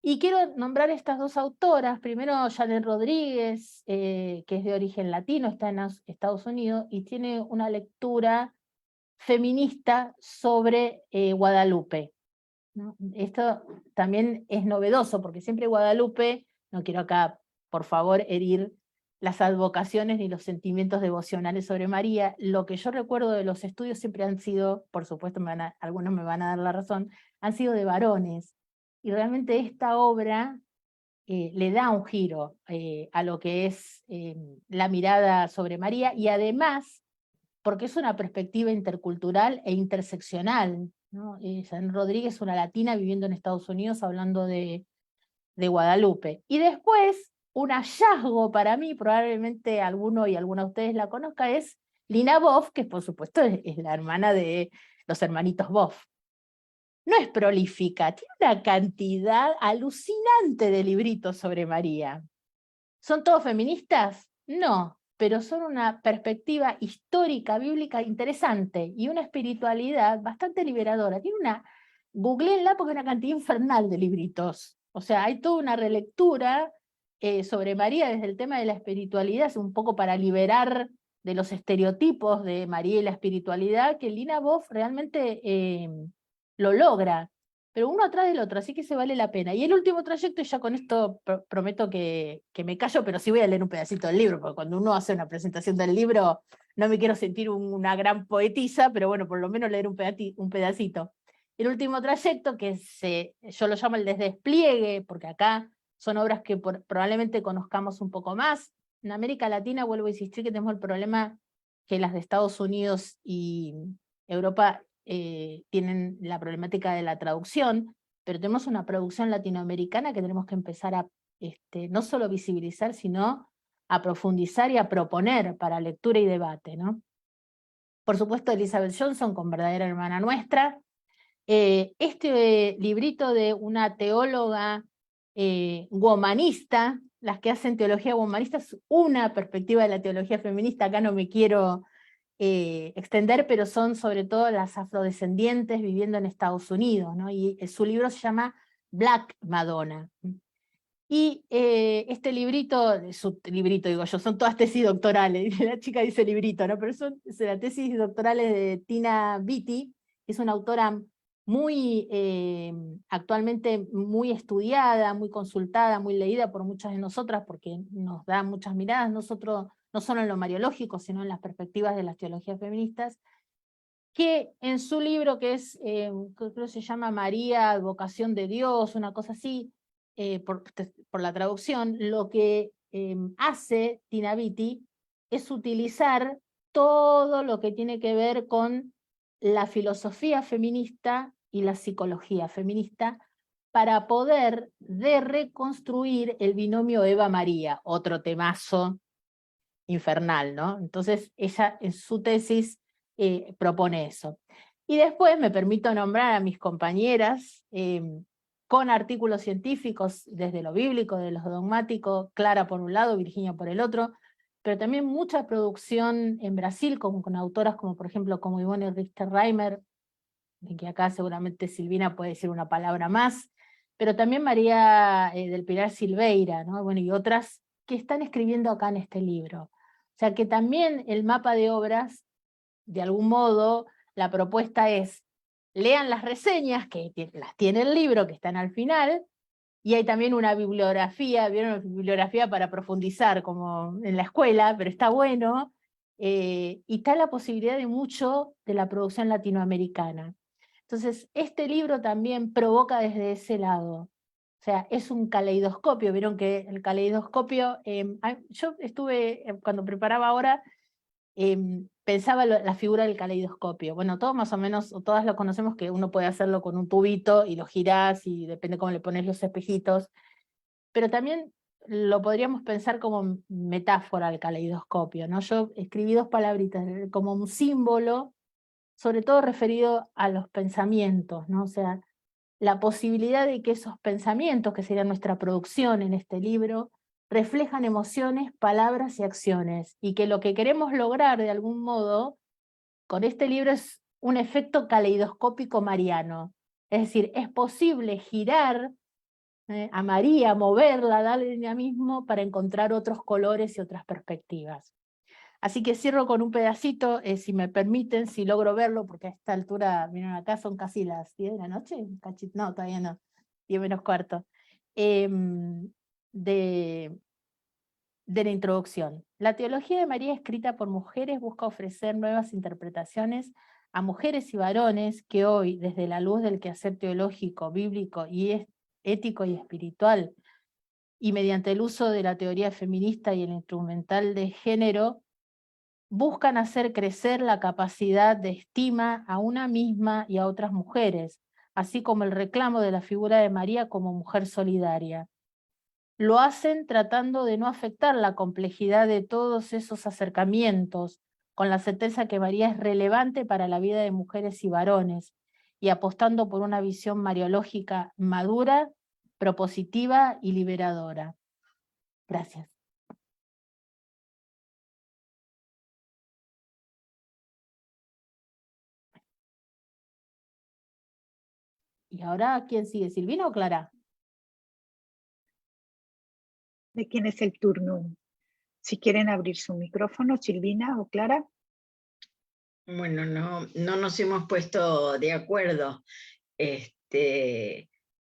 Y quiero nombrar estas dos autoras, primero Janet Rodríguez, que es de origen latino, está en Estados Unidos, y tiene una lectura feminista sobre Guadalupe, ¿no? Esto también es novedoso, porque siempre Guadalupe, no quiero acá, por favor, herir las advocaciones ni los sentimientos devocionales sobre María, lo que yo recuerdo de los estudios siempre han sido, por supuesto algunos me van a dar la razón, han sido de varones, y realmente esta obra le da un giro a lo que es la mirada sobre María, y además, porque es una perspectiva intercultural e interseccional, ¿no? Janet Rodríguez, una latina viviendo en Estados Unidos, hablando de Guadalupe. Y después, un hallazgo para mí, probablemente alguno y alguna de ustedes la conozca, es Lina Boff, que por supuesto es la hermana de los hermanitos Boff. No es prolífica, tiene una cantidad alucinante de libritos sobre María. ¿Son todos feministas? No, pero son una perspectiva histórica, bíblica interesante y una espiritualidad bastante liberadora. Googleenla porque hay una cantidad infernal de libritos. O sea, hay toda una relectura sobre María desde el tema de la espiritualidad, es un poco para liberar de los estereotipos de María y la espiritualidad, que Lina Boff realmente lo logra, pero uno atrás del otro, así que se vale la pena. Y el último trayecto, y ya con esto prometo que me callo, pero sí voy a leer un pedacito del libro, porque cuando uno hace una presentación del libro, no me quiero sentir una gran poetisa, pero bueno, por lo menos leer un pedacito. El último trayecto, que yo lo llamo el despliegue, porque acá son obras que probablemente conozcamos un poco más. En América Latina, vuelvo a insistir que tenemos el problema que las de Estados Unidos y Europa tienen la problemática de la traducción, pero tenemos una producción latinoamericana que tenemos que empezar a no solo visibilizar, sino a profundizar y a proponer para lectura y debate, ¿no? Por supuesto, Elizabeth Johnson, con Verdadera Hermana Nuestra. Este librito de una teóloga womanista, las que hacen teología womanista, es una perspectiva de la teología feminista, acá no me quiero extender, pero son sobre todo las afrodescendientes viviendo en Estados Unidos, ¿no? Y su libro se llama Black Madonna. Y este librito, digo yo, son todas tesis doctorales, la chica dice librito, ¿no? Pero son las tesis doctorales de Tina Beattie, que es una autora muy, actualmente muy estudiada, muy consultada, muy leída por muchas de nosotras, porque nos da muchas miradas, nosotros, no solo en lo mariológico, sino en las perspectivas de las teologías feministas, que en su libro, que es, creo que se llama María, Advocación de Dios, una cosa así, por la traducción, lo que hace Tina Beattie es utilizar todo lo que tiene que ver con la filosofía feminista y la psicología feminista para poder reconstruir el binomio Eva-María, otro temazo infernal, ¿no? Entonces ella en su tesis propone eso. Y después me permito nombrar a mis compañeras con artículos científicos desde lo bíblico, de los dogmáticos, Clara por un lado, Virginia por el otro, pero también mucha producción en Brasil, con autoras como por ejemplo como Ivone Richter-Reimer, de que acá seguramente Silvina puede decir una palabra más, pero también María del Pilar Silveira, ¿no? Bueno, y otras que están escribiendo acá en este libro. O sea que también el mapa de obras, de algún modo, la propuesta es, lean las reseñas, que las tiene el libro, que están al final, y hay también una bibliografía, ¿vieron? Una bibliografía para profundizar, como en la escuela, pero está bueno, y está la posibilidad de mucho de la producción latinoamericana. Entonces, este libro también provoca desde ese lado. O sea, es un caleidoscopio. Vieron que el caleidoscopio, yo estuve, cuando preparaba ahora, pensaba la figura del caleidoscopio. Bueno, todos más o menos, o todas lo conocemos, que uno puede hacerlo con un tubito y lo girás y depende cómo le pones los espejitos, pero también lo podríamos pensar como metáfora al caleidoscopio, ¿no? Yo escribí 2 palabritas como un símbolo, sobre todo referido a los pensamientos, ¿no? O sea, la posibilidad de que esos pensamientos, que sería nuestra producción en este libro, reflejan emociones, palabras y acciones, y que lo que queremos lograr de algún modo con este libro es un efecto caleidoscópico mariano. Es decir, es posible girar a María, moverla, darle dinamismo para encontrar otros colores y otras perspectivas. Así que cierro con un pedacito, si me permiten, si logro verlo, porque a esta altura, miren acá, son casi las 10 de la noche, no, todavía no, 10 menos cuarto, de la introducción. La teología de María, escrita por mujeres, busca ofrecer nuevas interpretaciones a mujeres y varones que hoy, desde la luz del quehacer teológico, bíblico y ético y espiritual, y mediante el uso de la teoría feminista y el instrumental de género, buscan hacer crecer la capacidad de estima a una misma y a otras mujeres, así como el reclamo de la figura de María como mujer solidaria. Lo hacen tratando de no afectar la complejidad de todos esos acercamientos, con la certeza que María es relevante para la vida de mujeres y varones, y apostando por una visión mariológica madura, propositiva y liberadora. Gracias. ¿Y ahora quién sigue? ¿Silvina o Clara? ¿De quién es el turno? Si quieren abrir su micrófono, Silvina o Clara. Bueno, no nos hemos puesto de acuerdo.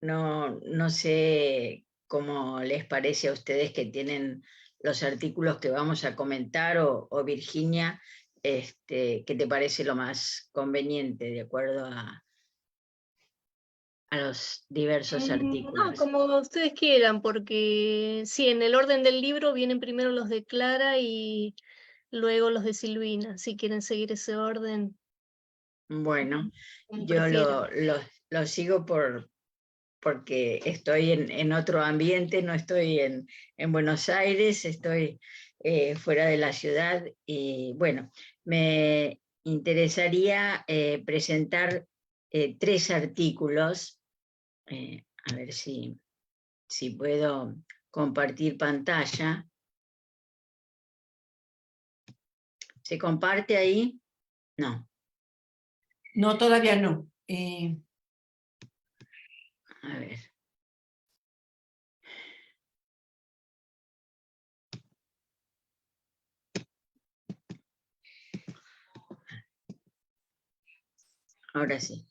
No sé cómo les parece a ustedes que tienen los artículos que vamos a comentar, o Virginia, ¿qué te parece lo más conveniente de acuerdo a los diversos No, artículos? como ustedes quieran, porque sí, en el orden del libro vienen primero los de Clara y luego los de Silvina, si quieren seguir ese orden. Bueno, Como yo prefieran. lo sigo porque estoy en otro ambiente, no estoy en Buenos Aires, estoy fuera de la ciudad, y bueno, me interesaría presentar 3 artículos, a ver si puedo compartir pantalla. ¿Se comparte ahí? No. No, todavía no. A ver. Ahora sí.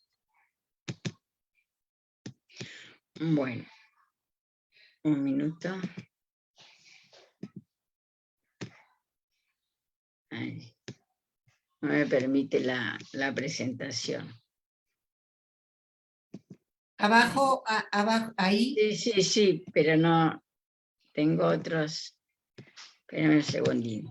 Bueno, un minuto. Ay, no me permite la presentación. Abajo, abajo, ahí. Sí, pero no, tengo otros. Espérame un segundín.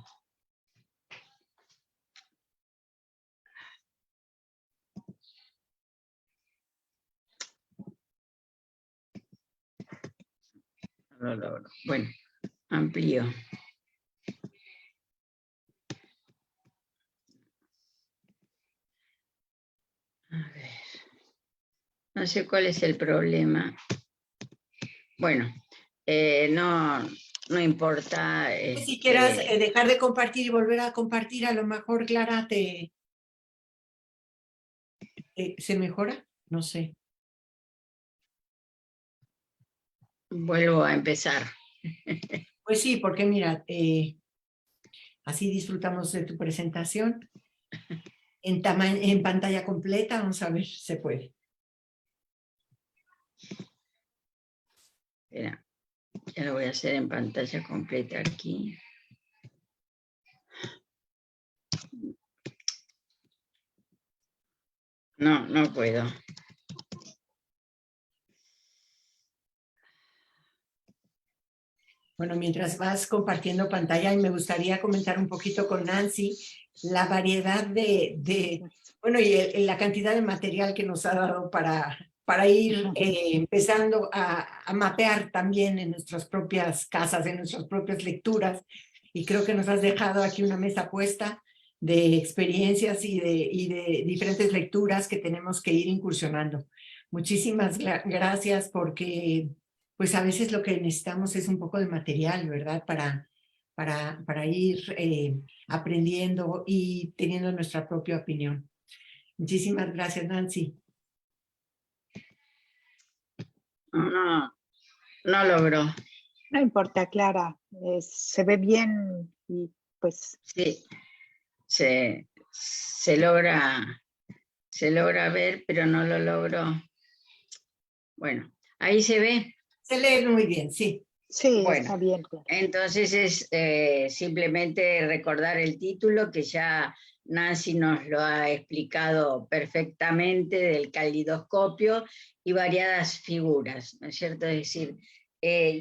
No lo logro. Bueno, amplío. A ver. No sé cuál es el problema. Bueno, no importa. Si quieras dejar de compartir y volver a compartir, a lo mejor, Clara, ¿se mejora? No sé. Vuelvo a empezar. Pues sí, porque mira, así disfrutamos de tu presentación en pantalla completa. Vamos a ver si se puede. Espera, ya lo voy a hacer en pantalla completa aquí. No puedo. Bueno, mientras vas compartiendo pantalla, y me gustaría comentar un poquito con Nancy la variedad bueno, y la cantidad de material que nos ha dado para ir empezando a mapear también en nuestras propias casas, en nuestras propias lecturas. Y creo que nos has dejado aquí una mesa puesta de experiencias y de diferentes lecturas que tenemos que ir incursionando. Muchísimas gracias, porque pues a veces lo que necesitamos es un poco de material, ¿verdad? Para ir aprendiendo y teniendo nuestra propia opinión. Muchísimas gracias, Nancy. No logro. No importa, Clara, se ve bien y pues... Sí, se logra ver, pero no lo logro. Bueno, ahí se ve. Se lee muy bien, sí. Sí, Bueno, está bien, Clara. Entonces es simplemente recordar el título, que ya Nancy nos lo ha explicado perfectamente, del calidoscopio y variadas figuras, ¿no es cierto? Es decir,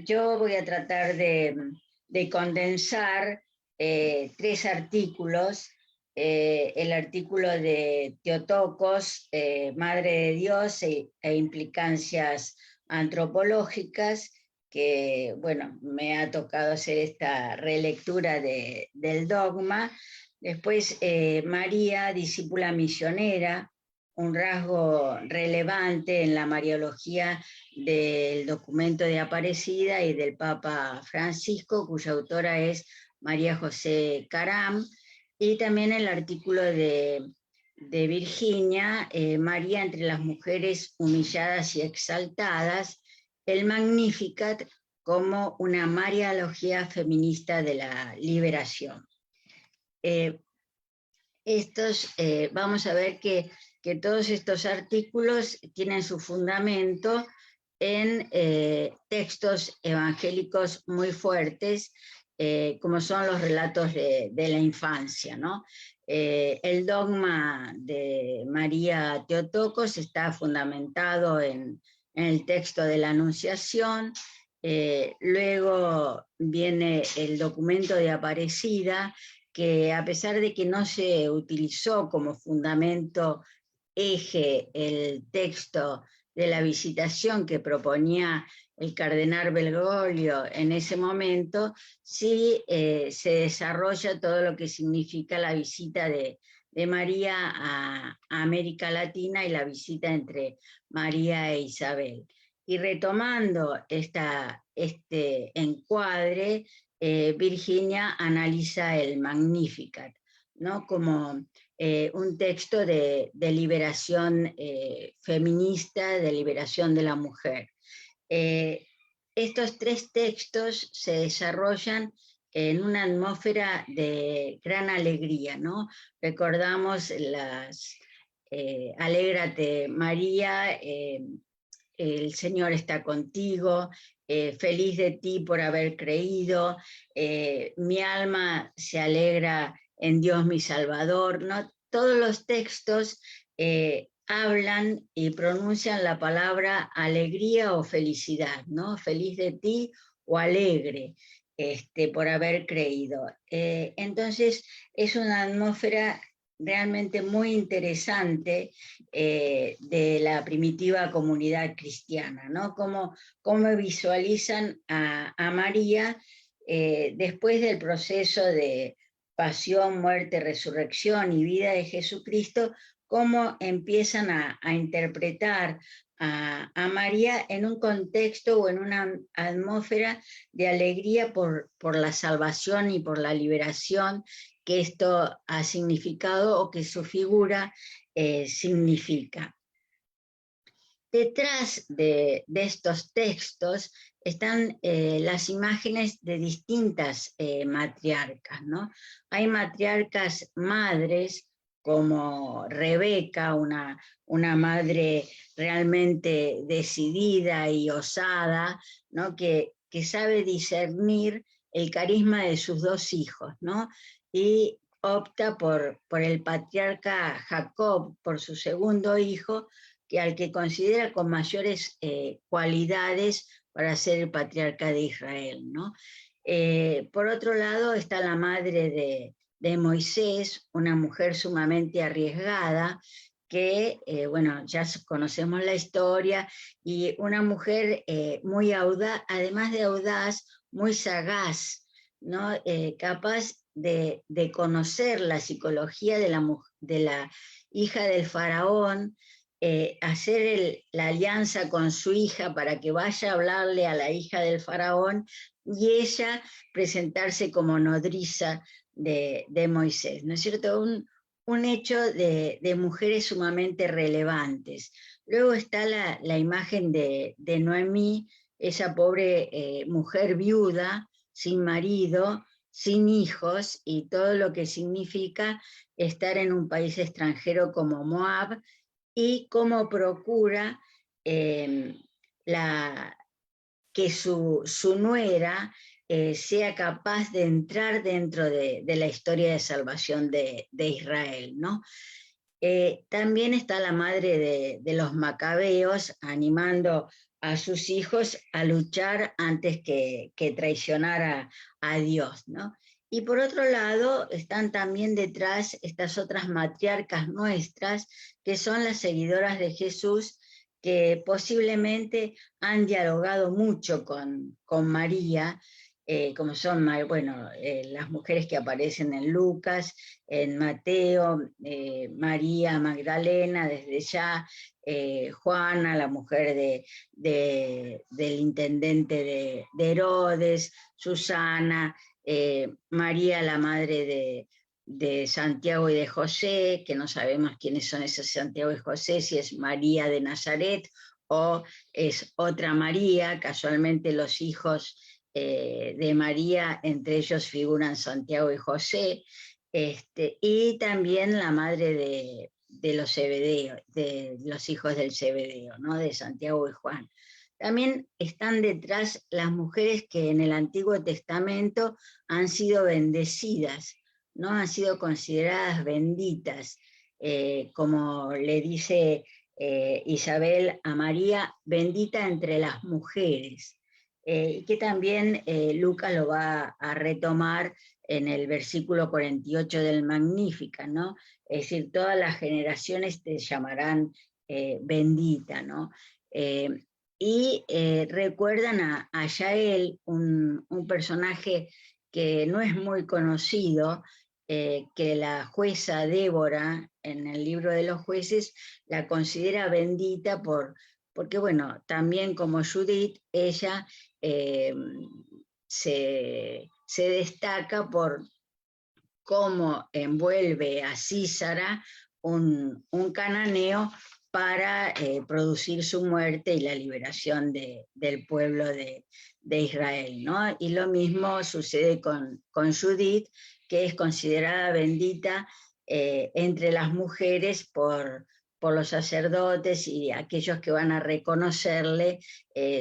yo voy a tratar de condensar 3 artículos. El artículo de Theotokos, Madre de Dios e implicancias antropológicas, que, bueno, me ha tocado hacer esta relectura del dogma. Después, María, discípula misionera, un rasgo relevante en la mariología del documento de Aparecida y del Papa Francisco, cuya autora es María José Caram, y también el artículo de Virginia, María entre las mujeres humilladas y exaltadas, el Magnificat como una mariología feminista de la liberación. Vamos a ver que todos estos artículos tienen su fundamento en textos evangélicos muy fuertes, como son los relatos de la infancia, ¿no? El dogma de María Theotokos está fundamentado en el texto de la Anunciación. Luego viene el documento de Aparecida, que a pesar de que no se utilizó como fundamento eje el texto de la visitación que proponía el cardenal Bergoglio en ese momento, sí se desarrolla todo lo que significa la visita de María a América Latina y la visita entre María e Isabel. Y retomando este encuadre, Virginia analiza el Magnificat, ¿no? Como un texto de liberación feminista, de liberación de la mujer. Estos 3 textos se desarrollan en una atmósfera de gran alegría, ¿no? Recordamos Alégrate María, el Señor está contigo, feliz de ti por haber creído, mi alma se alegra en Dios mi Salvador, ¿no? Todos los textos hablan y pronuncian la palabra alegría o felicidad, ¿no? Feliz de ti o alegre por haber creído. Entonces es una atmósfera realmente muy interesante de la primitiva comunidad cristiana, ¿no? Cómo visualizan a María después del proceso de pasión, muerte, resurrección y vida de Jesucristo, cómo empiezan a interpretar a María en un contexto o en una atmósfera de alegría por la salvación y por la liberación que esto ha significado o que su figura significa. Detrás de estos textos están las imágenes de distintas matriarcas, ¿no? Hay matriarcas madres como Rebeca, una madre realmente decidida y osada, ¿no? que sabe discernir el carisma de sus dos hijos, ¿no? Y opta por el patriarca Jacob, por su segundo hijo, al que considera con mayores cualidades para ser el patriarca de Israel, ¿no? Por otro lado está la madre de Moisés, una mujer sumamente arriesgada, que, bueno, ya conocemos la historia, y una mujer muy audaz, además de audaz, muy sagaz, ¿no? Capaz de conocer la psicología de la hija del faraón, hacer la alianza con su hija para que vaya a hablarle a la hija del faraón y ella presentarse como nodriza de Moisés, ¿no es cierto? Un hecho de mujeres sumamente relevantes. Luego está la imagen de Noemí, esa pobre mujer viuda, sin marido, sin hijos, y todo lo que significa estar en un país extranjero como Moab, y cómo procura que su nuera sea capaz de entrar dentro de la historia de salvación de Israel, ¿no? También está la madre de los macabeos animando a sus hijos a luchar antes que traicionar a Dios, ¿no? Y por otro lado están también detrás estas otras matriarcas nuestras, que son las seguidoras de Jesús, que posiblemente han dialogado mucho con María, como son, bueno, las mujeres que aparecen en Lucas, en Mateo, María Magdalena, desde ya, Juana, la mujer del intendente de Herodes, Susana, María, la madre de Santiago y de José, que no sabemos quiénes son esos Santiago y José, si es María de Nazaret o es otra María. Casualmente los hijos de María, entre ellos figuran Santiago y José, y también la madre de los Zebedeo, de los hijos del Zebedeo, ¿no? De Santiago y Juan. También están detrás las mujeres que en el Antiguo Testamento han sido bendecidas, ¿no? Han sido consideradas benditas, como le dice Isabel a María, bendita entre las mujeres, que también Lucas lo va a retomar en el versículo 48 del Magnífica, ¿no? Es decir, todas las generaciones te llamarán bendita, ¿no? Y recuerdan a Yael, un personaje que no es muy conocido, que la jueza Débora, en el libro de los jueces, la considera bendita porque, bueno, también como Judith, ella se destaca por cómo envuelve a Sísara, un cananeo, para producir su muerte y la liberación del pueblo de Israel, ¿no? Y lo mismo sucede con Judith, que es considerada bendita entre las mujeres por los sacerdotes y aquellos que van a reconocerle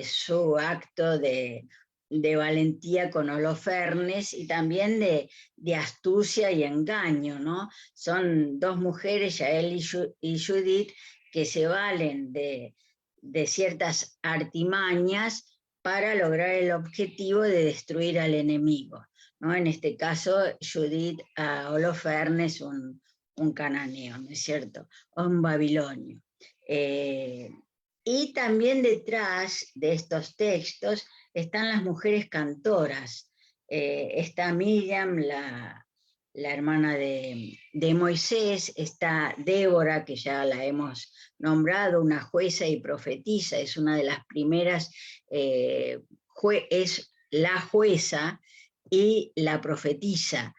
su acto de valentía con Holofernes, y también de astucia y engaño, ¿no? Son dos mujeres, Yael y Judith, que se valen de ciertas artimañas para lograr el objetivo de destruir al enemigo, ¿no? En este caso, Judith a Holofernes, un un cananeo, ¿no es cierto? O un babilonio. Y también detrás de estos textos están las mujeres cantoras. Está Miriam, la hermana de Moisés, está Débora, que ya la hemos nombrado, una jueza y profetisa, es una de las primeras, es la jueza y la profetisa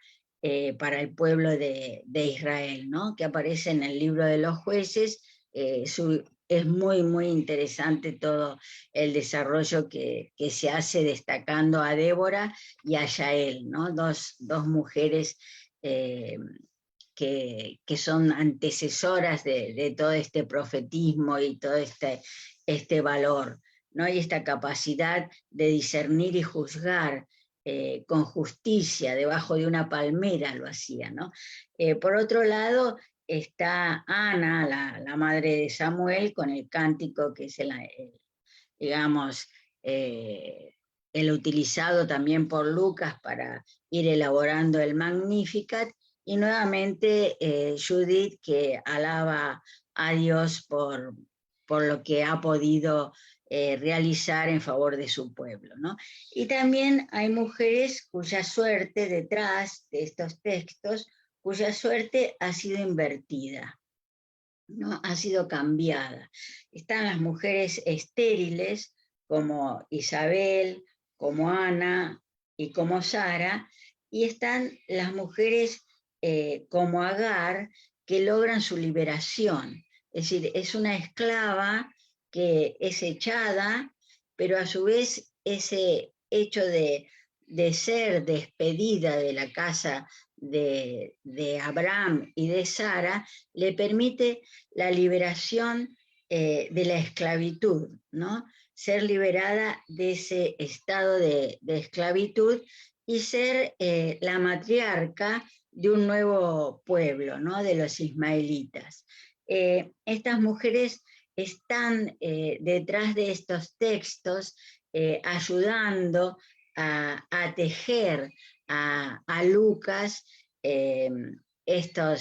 para el pueblo de Israel, ¿no? Que aparece en el libro de los jueces. Es muy, muy interesante todo el desarrollo que se hace destacando a Débora y a Yael, ¿no? Dos mujeres que son antecesoras de todo este profetismo y todo este valor, ¿no? Y esta capacidad de discernir y juzgar con justicia debajo de una palmera lo hacía, ¿no? Por otro lado, está Ana, la madre de Samuel, con el cántico que es digamos, el utilizado también por Lucas para ir elaborando el Magnificat, y nuevamente Judith, que alaba a Dios por lo que ha podido realizar en favor de su pueblo, ¿no? Y también hay mujeres cuya suerte detrás de estos textos, cuya suerte ha sido invertida, ¿no? Ha sido cambiada. Están las mujeres estériles, como Isabel, como Ana y como Sara, y están las mujeres como Agar, que logran su liberación. Es decir, es una esclava que es echada, pero a su vez ese hecho de ser despedida de la casa de Abraham y de Sara le permite la liberación de la esclavitud, ¿no? Ser liberada de ese estado de esclavitud y ser la matriarca de un nuevo pueblo, ¿no? De los ismaelitas. Estas mujeres están detrás de estos textos ayudando a tejer a Lucas esto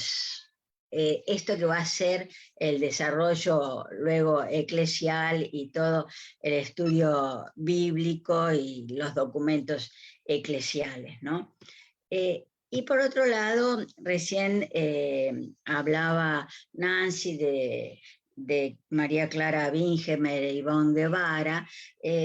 que va a ser el desarrollo luego eclesial y todo el estudio bíblico y los documentos eclesiales, ¿no? Y por otro lado, recién hablaba Nancy de María Clara Bingemer e Ivonne Guevara.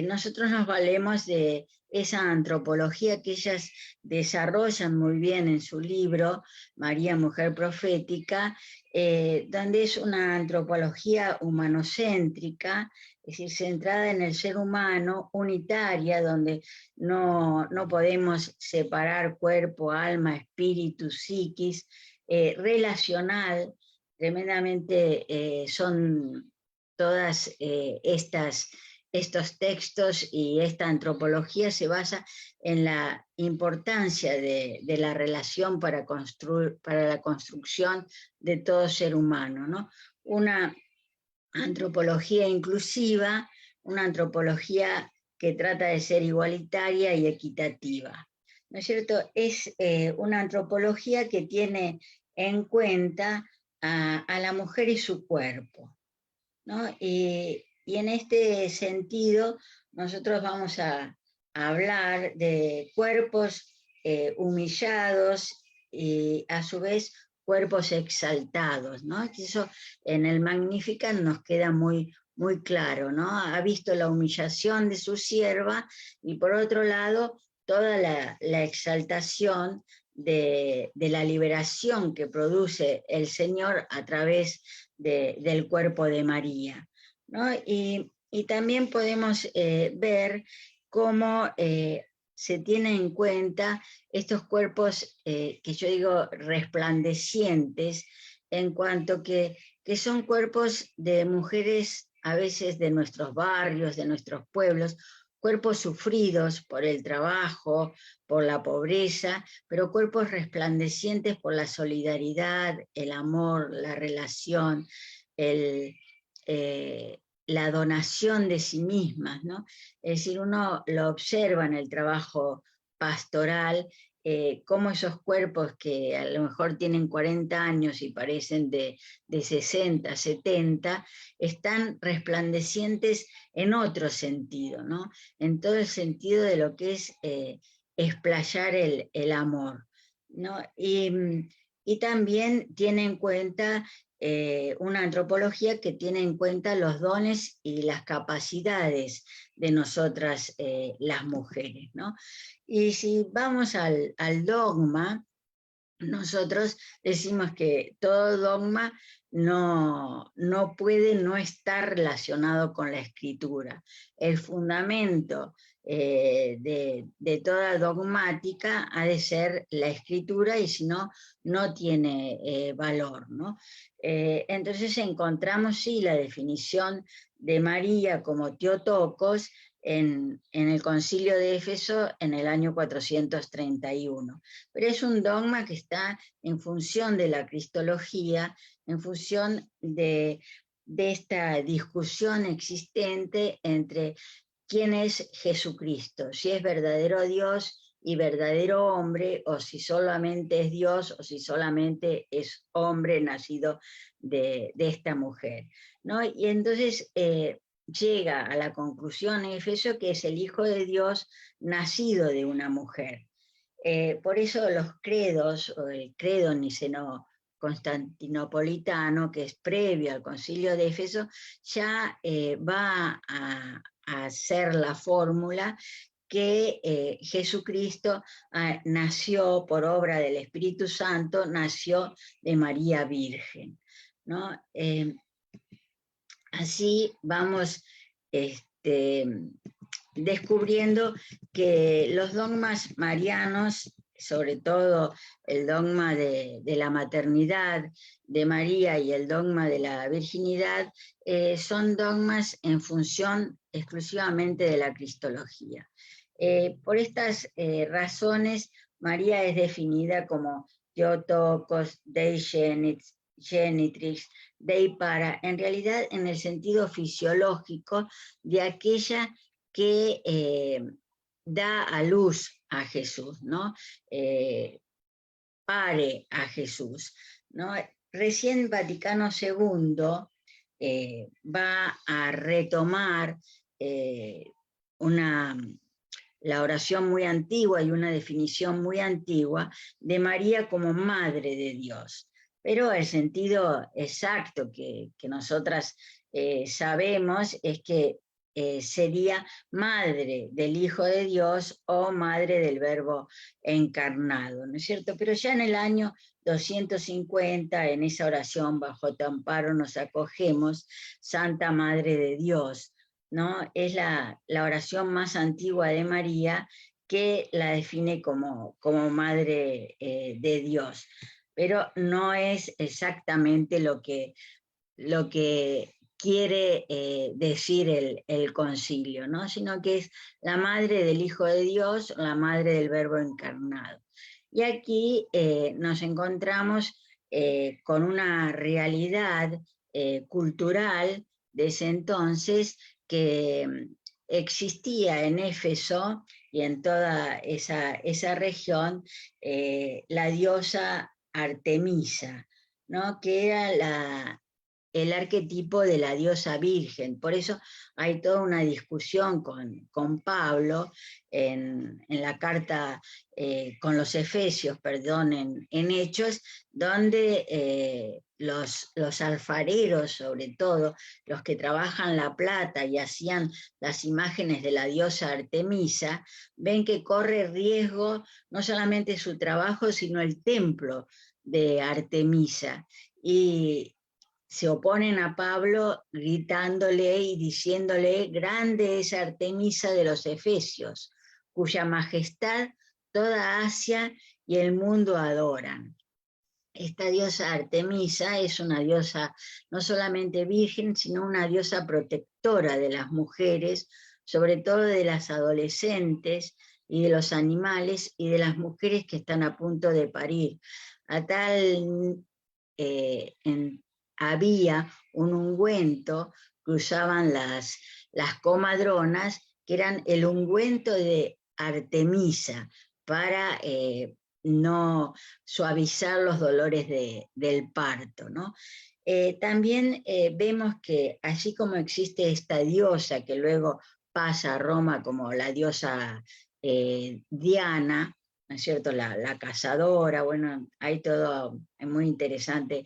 Nosotros nos valemos de esa antropología que ellas desarrollan muy bien en su libro, María, Mujer Profética, donde es una antropología humanocéntrica, es decir, centrada en el ser humano, unitaria, donde no podemos separar cuerpo, alma, espíritu, psiquis, relacional. Tremendamente son todas estos textos y esta antropología se basa en la importancia de la relación para la construcción de todo ser humano, ¿no? Una antropología inclusiva, una antropología que trata de ser igualitaria y equitativa, ¿no es cierto? Es una antropología que tiene en cuenta a la mujer y su cuerpo, ¿no? Y en este sentido, nosotros vamos a hablar de cuerpos humillados y a su vez cuerpos exaltados, ¿no? Eso en el Magnificat nos queda muy, muy claro, ¿no? Ha visto la humillación de su sierva y por otro lado toda la exaltación de la liberación que produce el Señor a través del cuerpo de María, ¿no? Y también podemos ver cómo se tienen en cuenta estos cuerpos que yo digo resplandecientes, en cuanto que son cuerpos de mujeres a veces de nuestros barrios, de nuestros pueblos, cuerpos sufridos por el trabajo, por la pobreza, pero cuerpos resplandecientes por la solidaridad, el amor, la relación, la donación de sí mismas, ¿no? Es decir, uno lo observa en el trabajo pastoral, cómo esos cuerpos que a lo mejor tienen 40 años y parecen de 60, 70, están resplandecientes en otro sentido, ¿no? En todo el sentido de lo que es explayar el amor, ¿no? Y también tiene en cuenta una antropología que tiene en cuenta los dones y las capacidades de nosotras las mujeres, ¿no? Y si vamos al dogma, nosotros decimos que todo dogma no puede no estar relacionado con la escritura. El fundamento de toda dogmática ha de ser la escritura, y si no, no tiene valor, ¿no? Entonces encontramos, sí, la definición de María como Theotokos en el Concilio de Éfeso en el año 431. Pero es un dogma que está en función de la cristología, en función de esta discusión existente entre quién es Jesucristo, si es verdadero Dios y verdadero hombre, o si solamente es Dios, o si solamente es hombre nacido de esta mujer, ¿no? Y entonces llega a la conclusión Éfeso que es el Hijo de Dios nacido de una mujer. Por eso los credos, o el credo niceno-constantinopolitano, que es previo al Concilio de Éfeso, ya va a ser la fórmula que Jesucristo nació por obra del Espíritu Santo, nació de María Virgen, ¿no? Así vamos descubriendo que los dogmas marianos, sobre todo el dogma de la maternidad de María y el dogma de la virginidad, son dogmas en función exclusivamente de la cristología. Por estas razones, María es definida como Theotokos, Dei Genitrix, Dei Para, en realidad en el sentido fisiológico de aquella que da a luz a Jesús, ¿no? Pare a Jesús, ¿no? Recién Vaticano II va a retomar la oración muy antigua y una definición muy antigua de María como Madre de Dios. Pero el sentido exacto que nosotras sabemos es que sería madre del Hijo de Dios o madre del Verbo encarnado, ¿no es cierto? Pero ya en el año 250, en esa oración, bajo tu amparo nos acogemos, Santa Madre de Dios, ¿no? Es la oración más antigua de María, que la define como madre de Dios, pero no es exactamente lo que quiere decir el concilio, ¿no? Sino que es la madre del Hijo de Dios, la madre del Verbo encarnado. Y aquí nos encontramos con una realidad cultural de ese entonces que existía en Éfeso y en toda esa región la diosa Artemisa, ¿no? Que era el arquetipo de la diosa virgen. Por eso hay toda una discusión con Pablo en la carta con los Efesios, perdón, en Hechos, donde los alfareros, sobre todo, los que trabajan la plata y hacían las imágenes de la diosa Artemisa, ven que corre riesgo no solamente su trabajo, sino el templo de Artemisa. Y se oponen a Pablo gritándole y diciéndole: grande es Artemisa de los Efesios, cuya majestad toda Asia y el mundo adoran. Esta diosa Artemisa es una diosa no solamente virgen, sino una diosa protectora de las mujeres, sobre todo de las adolescentes y de los animales y de las mujeres que están a punto de parir. A tal había un ungüento que usaban las comadronas, que eran el ungüento de Artemisa, para no suavizar los dolores del parto, ¿no? También vemos que así como existe esta diosa que luego pasa a Roma como la diosa Diana, ¿no es cierto? La cazadora, bueno, hay todo, es muy interesante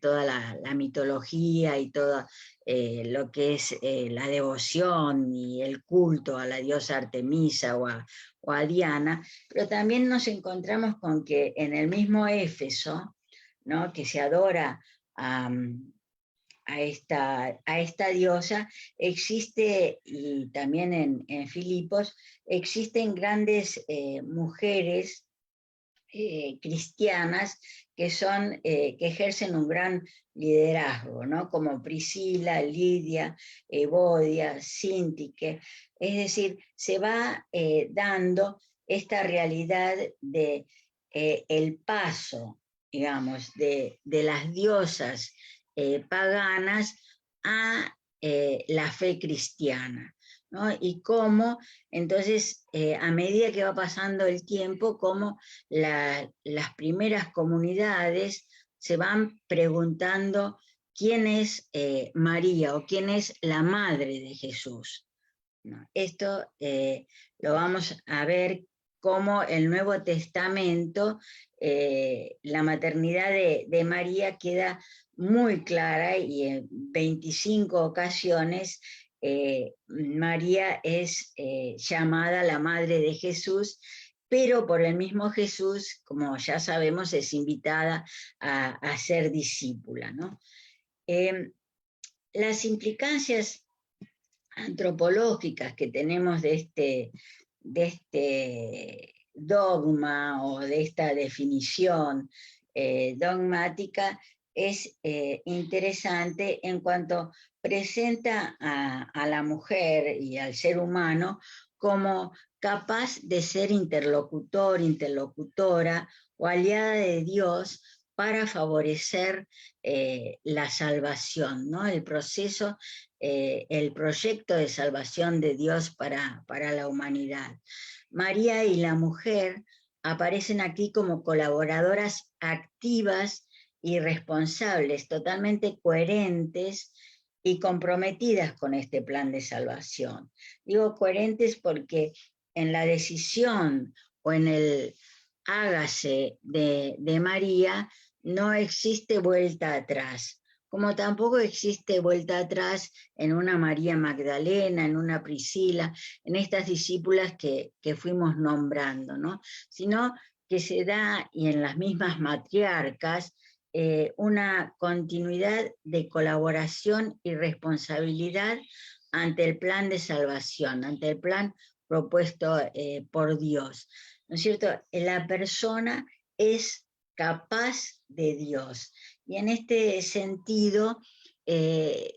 toda la mitología y todo lo que es la devoción y el culto a la diosa Artemisa o a Diana, pero también nos encontramos con que en el mismo Éfeso, ¿no? Que se adora a esta diosa, existe, y también en Filipos, existen grandes mujeres cristianas que que ejercen un gran liderazgo, ¿no? Como Priscila, Lidia, Evodia, Síntique. Es decir, se va dando esta realidad de el paso, digamos, de las diosas paganas a la fe cristiana, ¿no? Y cómo, entonces, a medida que va pasando el tiempo, cómo las primeras comunidades se van preguntando quién es María o quién es la madre de Jesús, ¿no? Esto lo vamos a ver cómo el Nuevo Testamento, la maternidad de María queda muy clara y en 25 ocasiones María es llamada la madre de Jesús, pero por el mismo Jesús, como ya sabemos, es invitada a ser discípula, ¿no? Las implicancias antropológicas que tenemos de este dogma o de esta definición dogmática es interesante en cuanto presenta a la mujer y al ser humano como capaz de ser interlocutor, interlocutora o aliada de Dios para favorecer la salvación, ¿no? El proceso, el proyecto de salvación de Dios para la humanidad. María y la mujer aparecen aquí como colaboradoras activas y responsables, totalmente coherentes y comprometidas con este plan de salvación. Digo coherentes porque en la decisión o en el hágase de María no existe vuelta atrás, como tampoco existe vuelta atrás en una María Magdalena, en una Priscila, en estas discípulas que fuimos nombrando, ¿no? Sino que se da, y en las mismas matriarcas, una continuidad de colaboración y responsabilidad ante el plan de salvación, ante el plan propuesto por Dios, ¿no es cierto? La persona es capaz de Dios. Y en este sentido,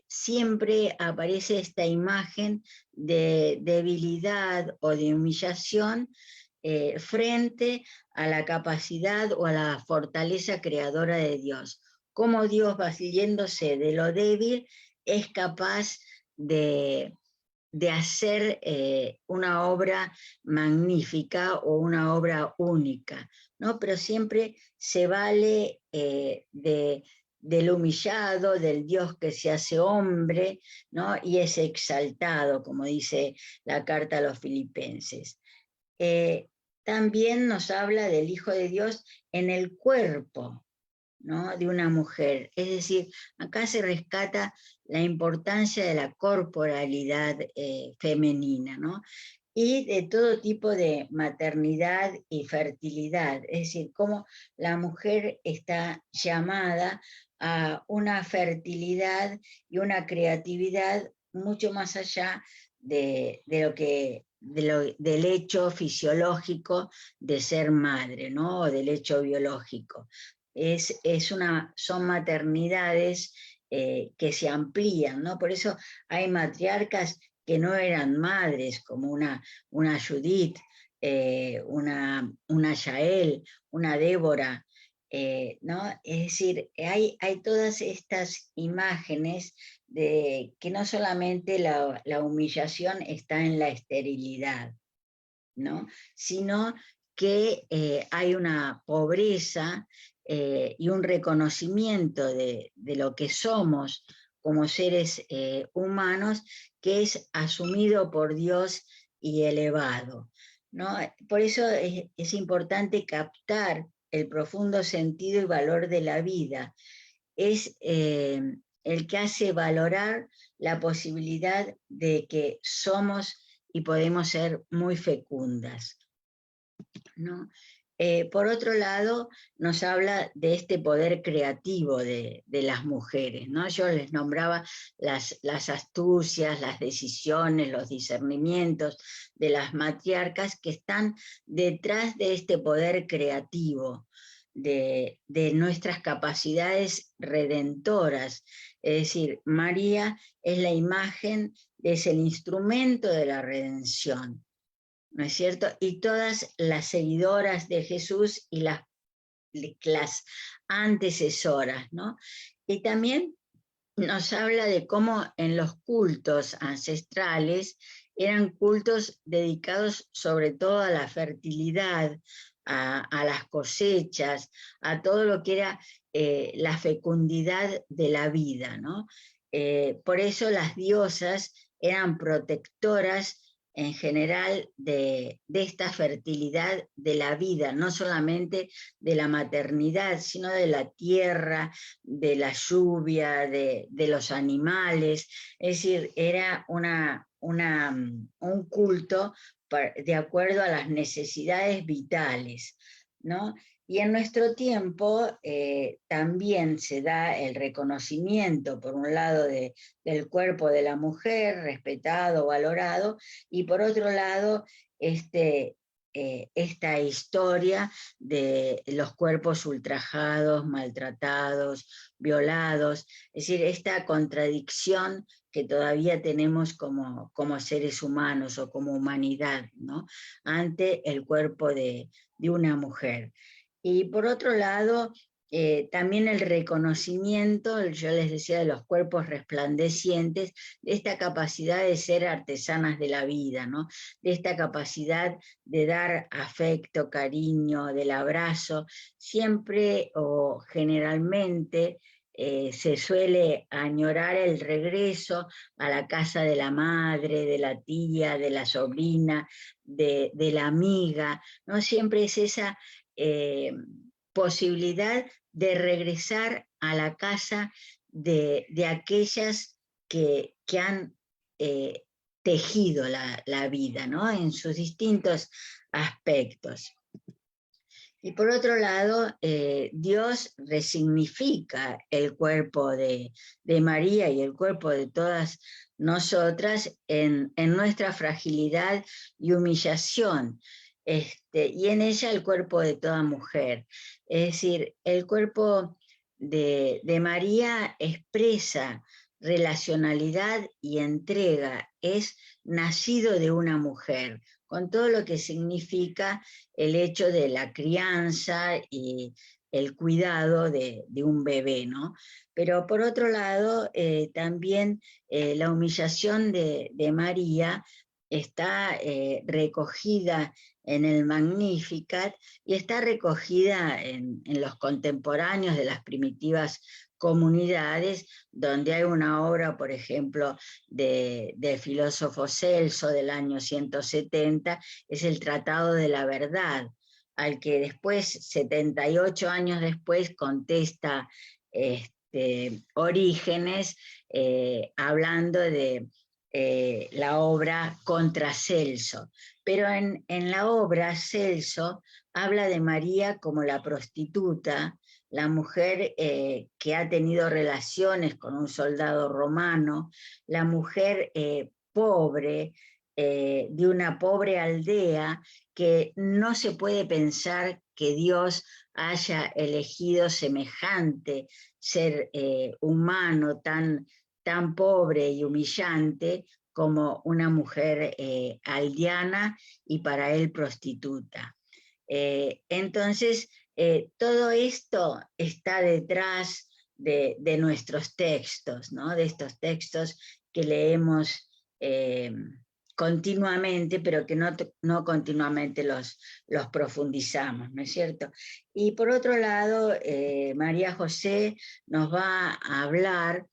siempre aparece esta imagen de debilidad o de humillación frente a la capacidad o a la fortaleza creadora de Dios. Cómo Dios, vasilléndose de lo débil, es capaz de hacer una obra magnífica o una obra única, ¿no? Pero siempre se vale del humillado, del Dios que se hace hombre, ¿no? Y es exaltado, como dice la carta a los filipenses. También nos habla del Hijo de Dios en el cuerpo, ¿no? De una mujer. Es decir, acá se rescata la importancia de la corporalidad femenina, ¿no? Y de todo tipo de maternidad y fertilidad. Es decir, cómo la mujer está llamada a una fertilidad y una creatividad mucho más allá del hecho fisiológico de ser madre, ¿no? O del hecho biológico. Son maternidades que se amplían, ¿no? Por eso hay matriarcas que no eran madres, como una Judith, una Yael, una Débora, ¿no? Es decir, hay todas estas imágenes de que no solamente la humillación está en la esterilidad, ¿no? Sino que hay una pobreza y un reconocimiento de lo que somos como seres humanos, que es asumido por Dios y elevado, ¿no? Por eso es importante captar el profundo sentido y valor de la vida. Es el que hace valorar la posibilidad de que somos y podemos ser muy fecundas, ¿no? Por otro lado, nos habla de este poder creativo de las mujeres, ¿no? Yo les nombraba las astucias, las decisiones, los discernimientos de las matriarcas que están detrás de este poder creativo, de nuestras capacidades redentoras. Es decir, María es la imagen, es el instrumento de la redención, ¿no es cierto? Y todas las seguidoras de Jesús y las antecesoras, ¿no? Y también nos habla de cómo en los cultos ancestrales eran cultos dedicados sobre todo a la fertilidad, a las cosechas, a todo lo que era la fecundidad de la vida, ¿no? Por eso las diosas eran protectoras en general de esta fertilidad de la vida, no solamente de la maternidad, sino de la tierra, de la lluvia, de los animales. Es decir, era un culto de acuerdo a las necesidades vitales, ¿no? Y en nuestro tiempo también se da el reconocimiento, por un lado, del cuerpo de la mujer, respetado, valorado, y por otro lado, esta historia de los cuerpos ultrajados, maltratados, violados, es decir, esta contradicción que todavía tenemos como seres humanos o como humanidad, ¿no? Ante el cuerpo de una mujer. Y por otro lado, también el reconocimiento, yo les decía, de los cuerpos resplandecientes, de esta capacidad de ser artesanas de la vida, ¿no? De esta capacidad de dar afecto, cariño, del abrazo, siempre o generalmente se suele añorar el regreso a la casa de la madre, de la tía, de la sobrina, de la amiga, ¿no? Siempre es esa posibilidad de regresar a la casa de aquellas que han tejido la vida, ¿no? En sus distintos aspectos. Y por otro lado, Dios resignifica el cuerpo de María y el cuerpo de todas nosotras en nuestra fragilidad y humillación, y en ella el cuerpo de toda mujer. Es decir, el cuerpo de María expresa relacionalidad y entrega, es nacido de una mujer, con todo lo que significa el hecho de la crianza y el cuidado de un bebé, ¿no? Pero por otro lado, también la humillación de María está recogida en el Magnificat y está recogida en los contemporáneos de las primitivas comunidades, donde hay una obra, por ejemplo, del filósofo Celso del año 170, es el Tratado de la Verdad, al que después, 78 años después, contesta Orígenes, hablando de la obra contra Celso. Pero en la obra Celso habla de María como la prostituta, la mujer que ha tenido relaciones con un soldado romano, la mujer pobre, de una pobre aldea, que no se puede pensar que Dios haya elegido semejante ser humano tan pobre y humillante como una mujer aldeana y para él prostituta. Entonces, todo esto está detrás de nuestros textos, ¿no? De estos textos que leemos continuamente, pero que no continuamente los profundizamos, ¿no es cierto? Y por otro lado, María José nos va a hablar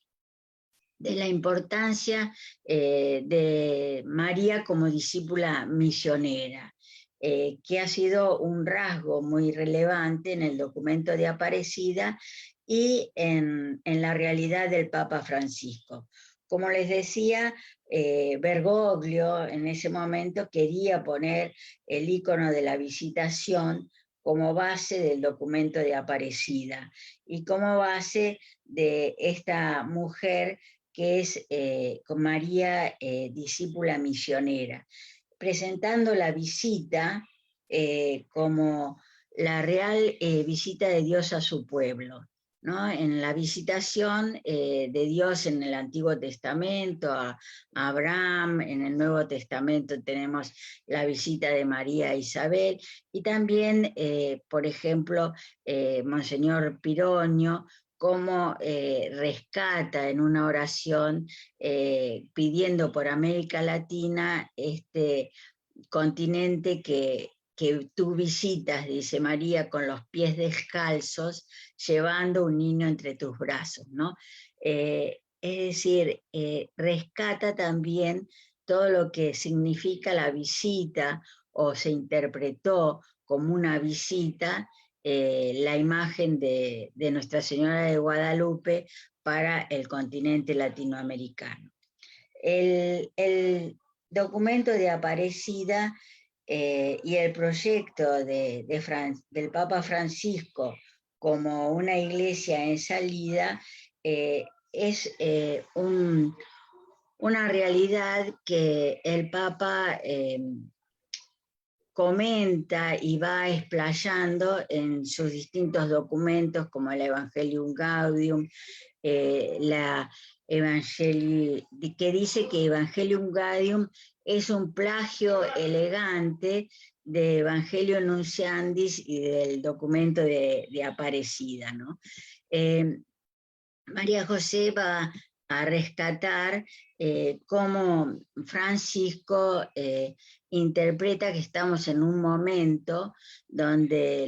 de la importancia de María como discípula misionera, que ha sido un rasgo muy relevante en el documento de Aparecida y en la realidad del Papa Francisco. Como les decía, Bergoglio en ese momento quería poner el icono de la visitación como base del documento de Aparecida y como base de esta mujer que es con María, discípula misionera, presentando la visita como la real visita de Dios a su pueblo, ¿no? En la visitación de Dios en el Antiguo Testamento a Abraham, en el Nuevo Testamento tenemos la visita de María a Isabel, y también, por ejemplo, Monseñor Pironio, cómo rescata en una oración pidiendo por América Latina este continente que tú visitas, dice María, con los pies descalzos, llevando un niño entre tus brazos, ¿no? Es decir, rescata también todo lo que significa la visita o se interpretó como una visita, la imagen de Nuestra Señora de Guadalupe para el continente latinoamericano. El documento de Aparecida y el proyecto del Papa Francisco como una iglesia en salida es una realidad que el Papa comenta y va explayando en sus distintos documentos como el Evangelium Gaudium, que dice que Evangelium Gaudium es un plagio elegante de Evangelio Nunciandis y del documento de Aparecida, ¿no? María José va a rescatar cómo Francisco interpreta que estamos en un momento donde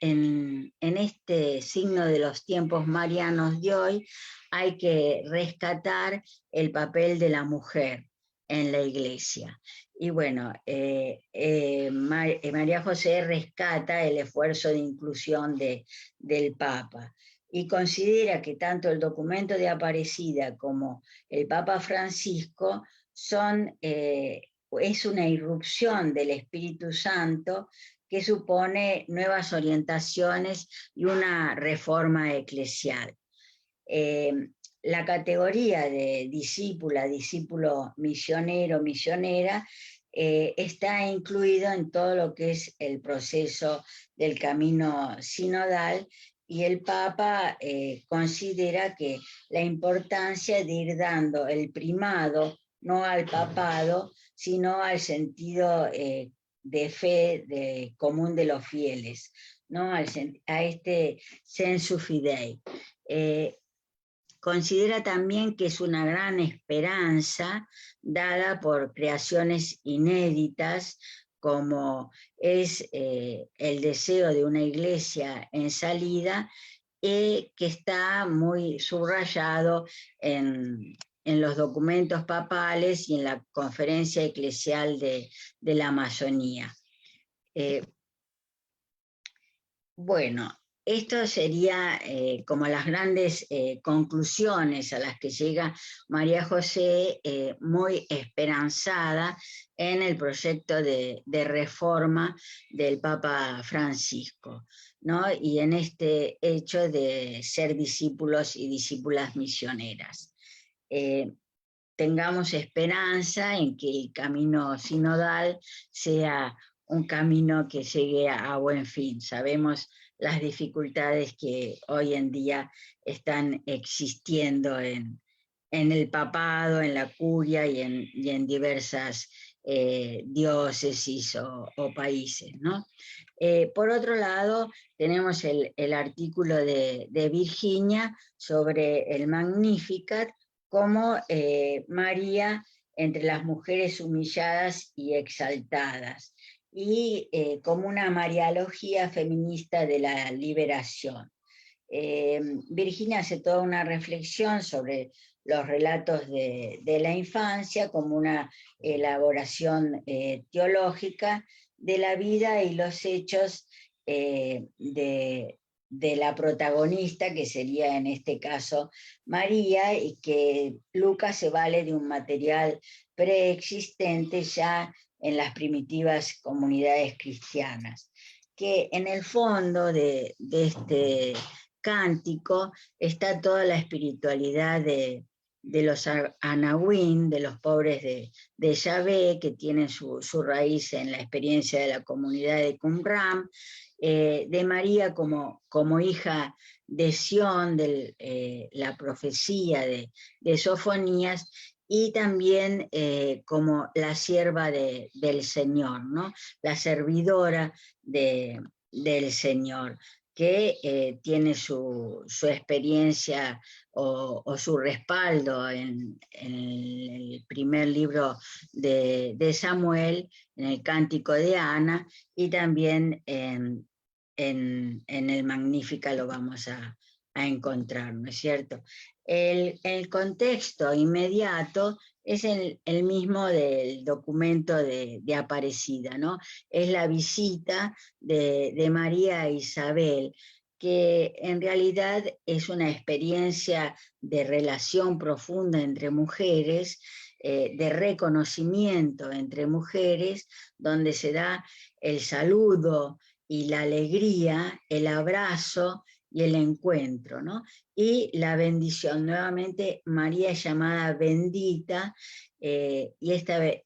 en este signo de los tiempos marianos de hoy hay que rescatar el papel de la mujer en la iglesia. Y bueno, María José rescata el esfuerzo de inclusión del Papa y considera que tanto el documento de Aparecida como el Papa Francisco es una irrupción del Espíritu Santo que supone nuevas orientaciones y una reforma eclesial. La categoría de discípulo misionero, misionera, está incluido en todo lo que es el proceso del camino sinodal, y el Papa considera que la importancia de ir dando el primado, no al papado, sino al sentido de fe común de los fieles, ¿no? A este sensu fidei. Considera también que es una gran esperanza dada por creaciones inéditas, como es el deseo de una iglesia en salida, que está muy subrayado en los documentos papales y en la conferencia eclesial de la Amazonía. Bueno, esto sería como las grandes conclusiones a las que llega María José, muy esperanzada en el proyecto de reforma del Papa Francisco, ¿no? Y en este hecho de ser discípulos y discípulas misioneras. Tengamos esperanza en que el camino sinodal sea un camino que llegue a buen fin. Sabemos las dificultades que hoy en día están existiendo en el papado, en la curia y en diversas diócesis o países, ¿no? Por otro lado, tenemos el artículo de Virginia sobre el Magnificat, cómo María entre las mujeres humilladas y exaltadas, y como una mariología feminista de la liberación. Virginia hace toda una reflexión sobre los relatos de la infancia como una elaboración teológica de la vida y los hechos de la protagonista, que sería en este caso María, y que Lucas se vale de un material preexistente ya en las primitivas comunidades cristianas, que en el fondo de este cántico está toda la espiritualidad de los anahuín, de los pobres de Yahvé, que tienen su raíz en la experiencia de la comunidad de Qumran, de María como hija de Sión, de la profecía de Sofonías, y también como la sierva del Señor, ¿no? La servidora del Señor, que tiene su experiencia o su respaldo en el primer libro de Samuel, en el Cántico de Ana, y también en el Magnífica lo vamos a encontrar, ¿no es cierto? El contexto inmediato es el mismo del documento de Aparecida, ¿no? Es la visita de María a Isabel, que en realidad es una experiencia de relación profunda entre mujeres, de reconocimiento entre mujeres, donde se da el saludo y la alegría, el abrazo y el encuentro, ¿no? Y la bendición. Nuevamente María es llamada bendita, y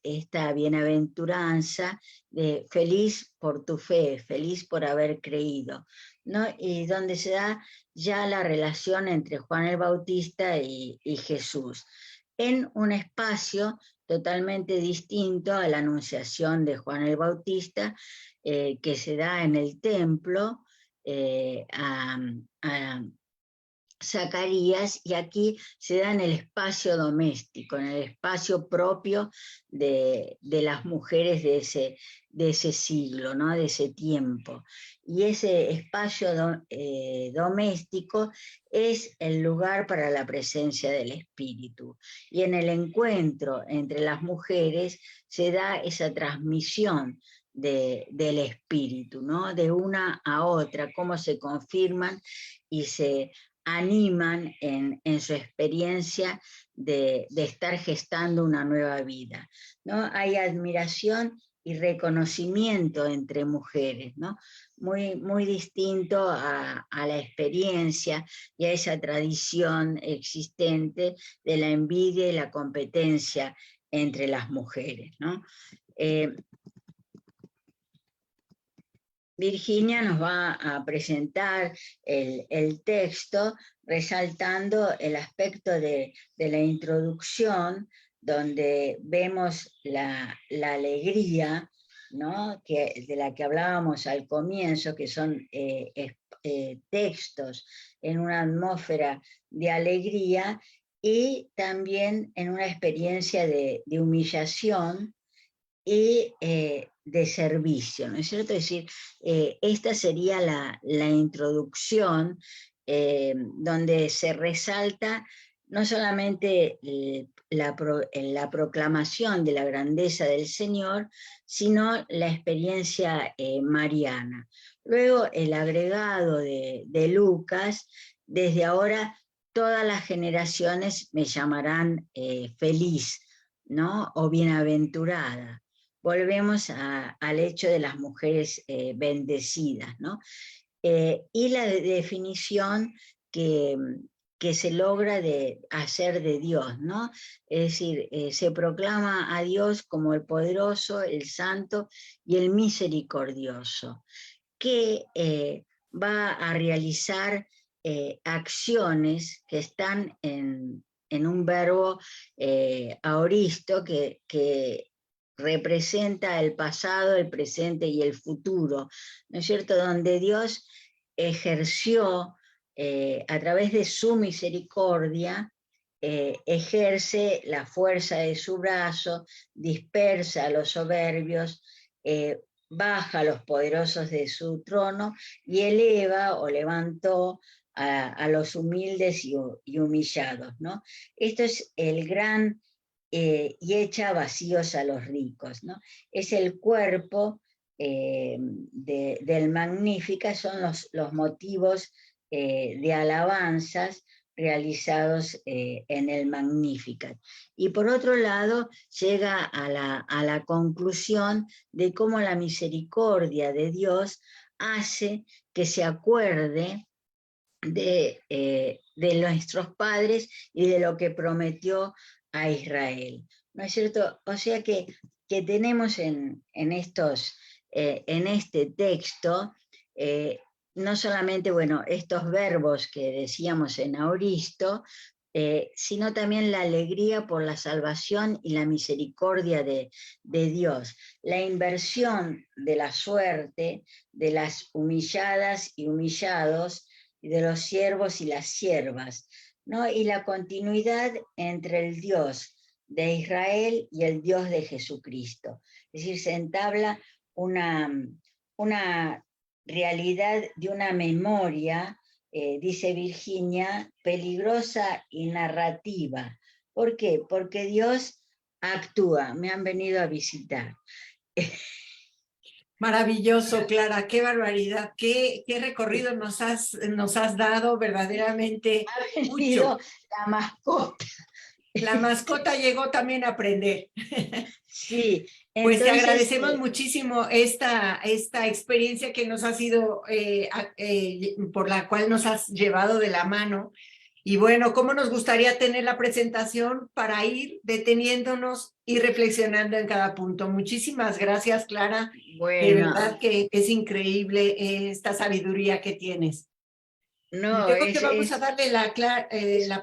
esta bienaventuranza de feliz por tu fe, feliz por haber creído, ¿no? Y donde se da ya la relación entre Juan el Bautista y Jesús, en un espacio totalmente distinto a la anunciación de Juan el Bautista, que se da en el templo a Zacarías, y aquí se da en el espacio doméstico, en el espacio propio de las mujeres de ese siglo, ¿no? De ese tiempo. Y ese espacio doméstico es el lugar para la presencia del Espíritu. Y en el encuentro entre las mujeres se da esa transmisión del Espíritu, ¿no? De una a otra, cómo se confirman y se animan en su experiencia de estar gestando una nueva vida, ¿no? Hay admiración y reconocimiento entre mujeres, ¿no? Muy, muy distinto a la experiencia y a esa tradición existente de la envidia y la competencia entre las mujeres, ¿no? Virginia nos va a presentar el texto resaltando el aspecto de la introducción, donde vemos la alegría, ¿no? De la que hablábamos al comienzo, que son textos en una atmósfera de alegría y también en una experiencia de humillación y de servicio, ¿no es cierto? Es decir, esta sería la introducción, donde se resalta no solamente la proclamación de la grandeza del Señor, sino la experiencia mariana. Luego el agregado de Lucas: desde ahora todas las generaciones me llamarán feliz, ¿no? O bienaventurada. Volvemos al hecho de las mujeres bendecidas, ¿no? Y la definición que se logra de hacer de Dios, ¿no? Es decir, se proclama a Dios como el poderoso, el santo y el misericordioso, que va a realizar acciones que están en un verbo aoristo que representa el pasado, el presente y el futuro, ¿no es cierto? Donde Dios ejerció a través de su misericordia ejerce la fuerza de su brazo, dispersa a los soberbios, baja a los poderosos de su trono y eleva o levantó a los humildes y humillados, ¿no? Esto es el gran y echa vacíos a los ricos, ¿no? Es el cuerpo del Magnífica, son los motivos de alabanzas realizados en el Magnificat. Y por otro lado, llega a la conclusión de cómo la misericordia de Dios hace que se acuerde de nuestros padres y de lo que prometió a Israel. ¿No es cierto? O sea que tenemos en este texto no solamente, bueno, estos verbos que decíamos en Auristo, sino también la alegría por la salvación y la misericordia de Dios, la inversión de la suerte de las humilladas y humillados, y de los siervos y las siervas, ¿no? Y la continuidad entre el Dios de Israel y el Dios de Jesucristo. Es decir, se entabla una realidad de una memoria, dice Virginia, peligrosa y narrativa. ¿Por qué? Porque Dios actúa, me han venido a visitar. Maravilloso, Clara, qué barbaridad, qué recorrido nos has dado verdaderamente. Ha venido la mascota. La mascota llegó también a aprender. Sí. Pues te agradecemos muchísimo esta experiencia que nos ha sido, por la cual nos has llevado de la mano. Y bueno, cómo nos gustaría tener la presentación para ir deteniéndonos y reflexionando en cada punto. Muchísimas gracias, Clara. Bueno, de verdad que es increíble esta sabiduría que tienes. No, Creo que vamos a darle la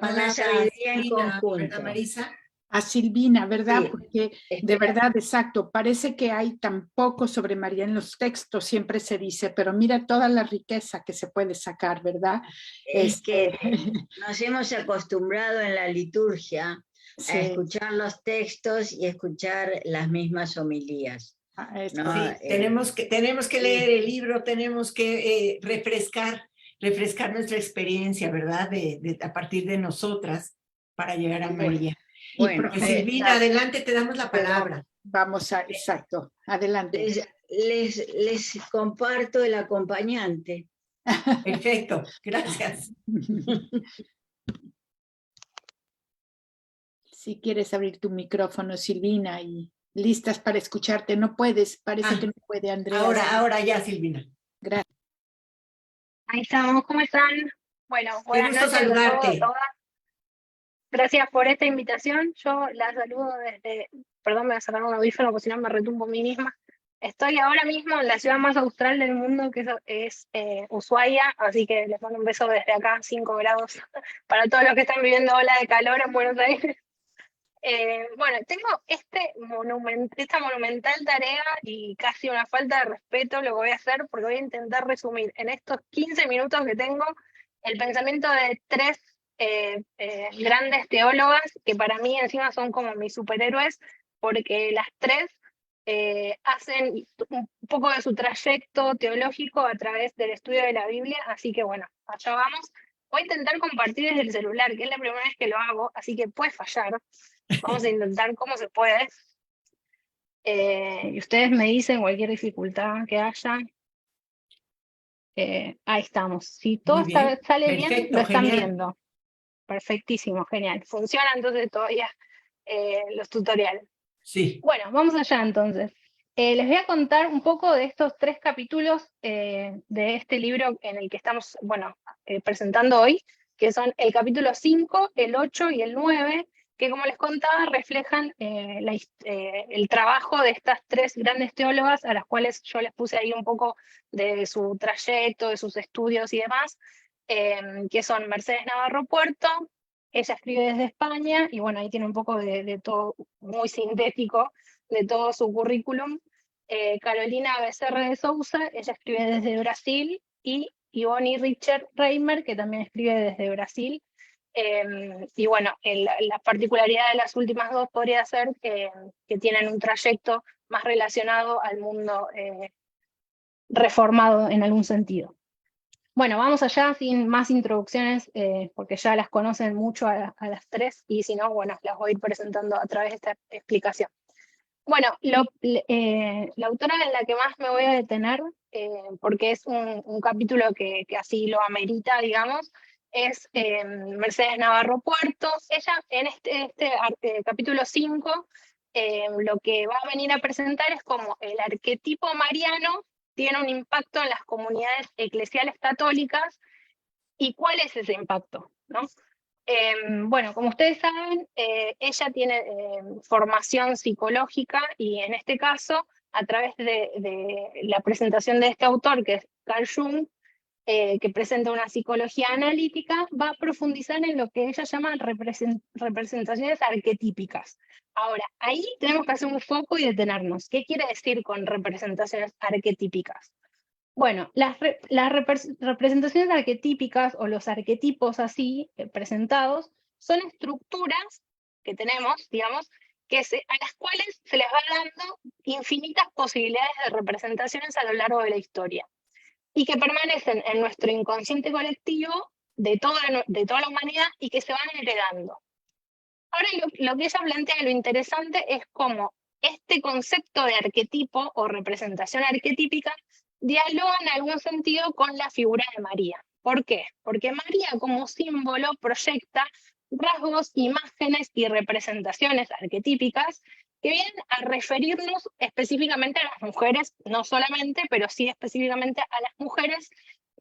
palabra una sabiduría en Silvina, conjunto. ¿verdad, Marisa? A Silvina, ¿verdad? Sí, porque espera. de verdad, exacto, parece que hay tan poco sobre María en los textos, siempre se dice, pero mira toda la riqueza que se puede sacar, ¿verdad? Es que nos hemos acostumbrado en la liturgia Sí. a escuchar los textos y escuchar las mismas homilías. ¿no? Sí, tenemos que leer el libro, tenemos que refrescar nuestra experiencia, ¿verdad? A partir de nosotras para llegar a María. Bueno, pues, Silvina, adelante, te damos la palabra. Vamos a, exacto, adelante. Les comparto el acompañante. Perfecto, gracias. Si quieres abrir tu micrófono, Silvina, y listas para escucharte. No puedes, parece que no puede, Andrea. Ahora ya, Silvina. Gracias. Ahí estamos, ¿cómo están? Bueno, buenas noches a todos, todas. Gracias por esta invitación. Yo la saludo desde, perdón, me voy a sacar un audífono porque si no me retumbo a mí misma. Estoy ahora mismo en la ciudad más austral del mundo, que es Ushuaia, así que les mando un beso desde acá, 5 grados, para todos los que están viviendo ola de calor en Buenos Aires. Bueno, tengo esta monumental tarea y casi una falta de respeto lo que voy a hacer, porque voy a intentar resumir en estos 15 minutos que tengo el pensamiento de 3 grandes teólogas, que para mí encima son como mis superhéroes, porque las 3 hacen un poco de su trayecto teológico a través del estudio de la Biblia, así que bueno, allá vamos. Voy a intentar compartir desde el celular, que es la primera vez que lo hago, así que puede fallar. Vamos a intentar cómo se puede. Y ustedes me dicen cualquier dificultad que haya. Ahí estamos. Si todo sale bien, lo están viendo. Perfectísimo, genial. Funciona entonces todavía los tutoriales. Sí. Bueno, vamos allá entonces. Les voy a contar un poco de estos 3 capítulos de este libro en el que estamos, presentando hoy, que son el capítulo 5, el 8 y el 9, que como les contaba reflejan el trabajo de estas 3 grandes teólogas, a las cuales yo les puse ahí un poco de su trayecto, de sus estudios y demás, que son Mercedes Navarro Puerto. Ella escribe desde España, y bueno, ahí tiene un poco de todo muy sintético, de todo su currículum. Carolina Becerra de Sousa, ella escribe desde Brasil, y Yvonne Richard Reimer, que también escribe desde Brasil. Y bueno, la particularidad de las últimas dos podría ser que tienen un trayecto más relacionado al mundo reformado en algún sentido. Bueno, vamos allá sin más introducciones, porque ya las conocen mucho a las tres, y si no, bueno, las voy a ir presentando a través de esta explicación. Bueno, la autora en la que más me voy a detener, porque es un capítulo que así lo amerita, digamos, es Mercedes Navarro Puerto. Ella en este capítulo 5 lo que va a venir a presentar es cómo el arquetipo mariano tiene un impacto en las comunidades eclesiales católicas y cuál es ese impacto, ¿no? Bueno, como ustedes saben, ella tiene formación psicológica y en este caso, a través de la presentación de este autor, que es Carl Jung, que presenta una psicología analítica, va a profundizar en lo que ella llama representaciones arquetípicas. Ahora, ahí tenemos que hacer un foco y detenernos. ¿Qué quiere decir con representaciones arquetípicas? Bueno, las representaciones arquetípicas o los arquetipos así presentados son estructuras que tenemos, digamos, a las cuales se les va dando infinitas posibilidades de representaciones a lo largo de la historia y que permanecen en nuestro inconsciente colectivo de toda la humanidad y que se van heredando. Ahora lo que ella plantea, lo interesante, es cómo este concepto de arquetipo o representación arquetípica dialoga en algún sentido con la figura de María. ¿Por qué? Porque María como símbolo proyecta rasgos, imágenes y representaciones arquetípicas que vienen a referirnos específicamente a las mujeres, no solamente, pero sí específicamente a las mujeres,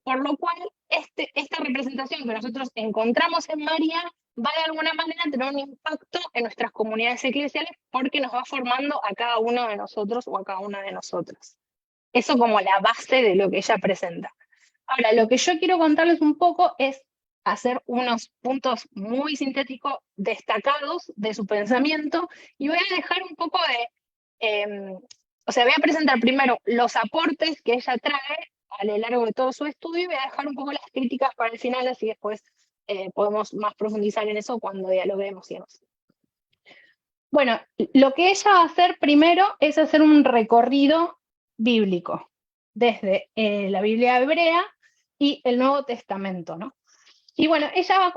por lo cual esta representación que nosotros encontramos en María va de alguna manera a tener un impacto en nuestras comunidades eclesiales porque nos va formando a cada uno de nosotros o a cada una de nosotras. Eso como la base de lo que ella presenta. Ahora, lo que yo quiero contarles un poco es hacer unos puntos muy sintéticos destacados de su pensamiento y voy a dejar un poco voy a presentar primero los aportes que ella trae a lo largo de todo su estudio y voy a dejar un poco las críticas para el final, así después podemos más profundizar en eso cuando dialoguemos y demás. Bueno, lo que ella va a hacer primero es hacer un recorrido bíblico, desde la Biblia hebrea y el Nuevo Testamento, ¿no? Y bueno, ella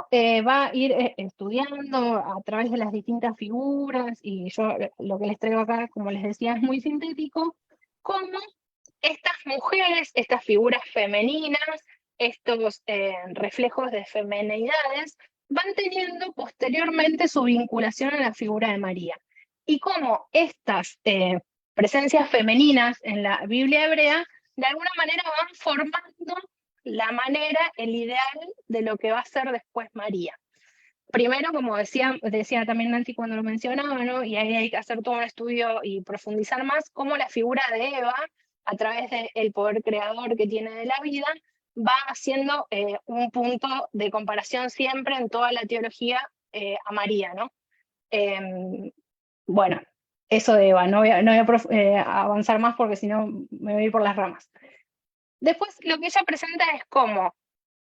va a ir estudiando a través de las distintas figuras, y yo lo que les traigo acá, como les decía, es muy sintético, cómo estas mujeres, estas figuras femeninas, estos reflejos de femenidades, van teniendo posteriormente su vinculación a la figura de María. Y cómo estas presencias femeninas en la Biblia hebrea, de alguna manera van formando la manera, el ideal de lo que va a ser después María. Primero, como decía también Nancy cuando lo mencionaba, ¿no? Y ahí hay que hacer todo un estudio y profundizar más, cómo la figura de Eva, a través del poder creador que tiene de la vida, va haciendo un punto de comparación siempre en toda la teología a María, ¿no? Bueno, eso de Eva, no voy a avanzar más porque si no me voy a ir por las ramas. Después lo que ella presenta es cómo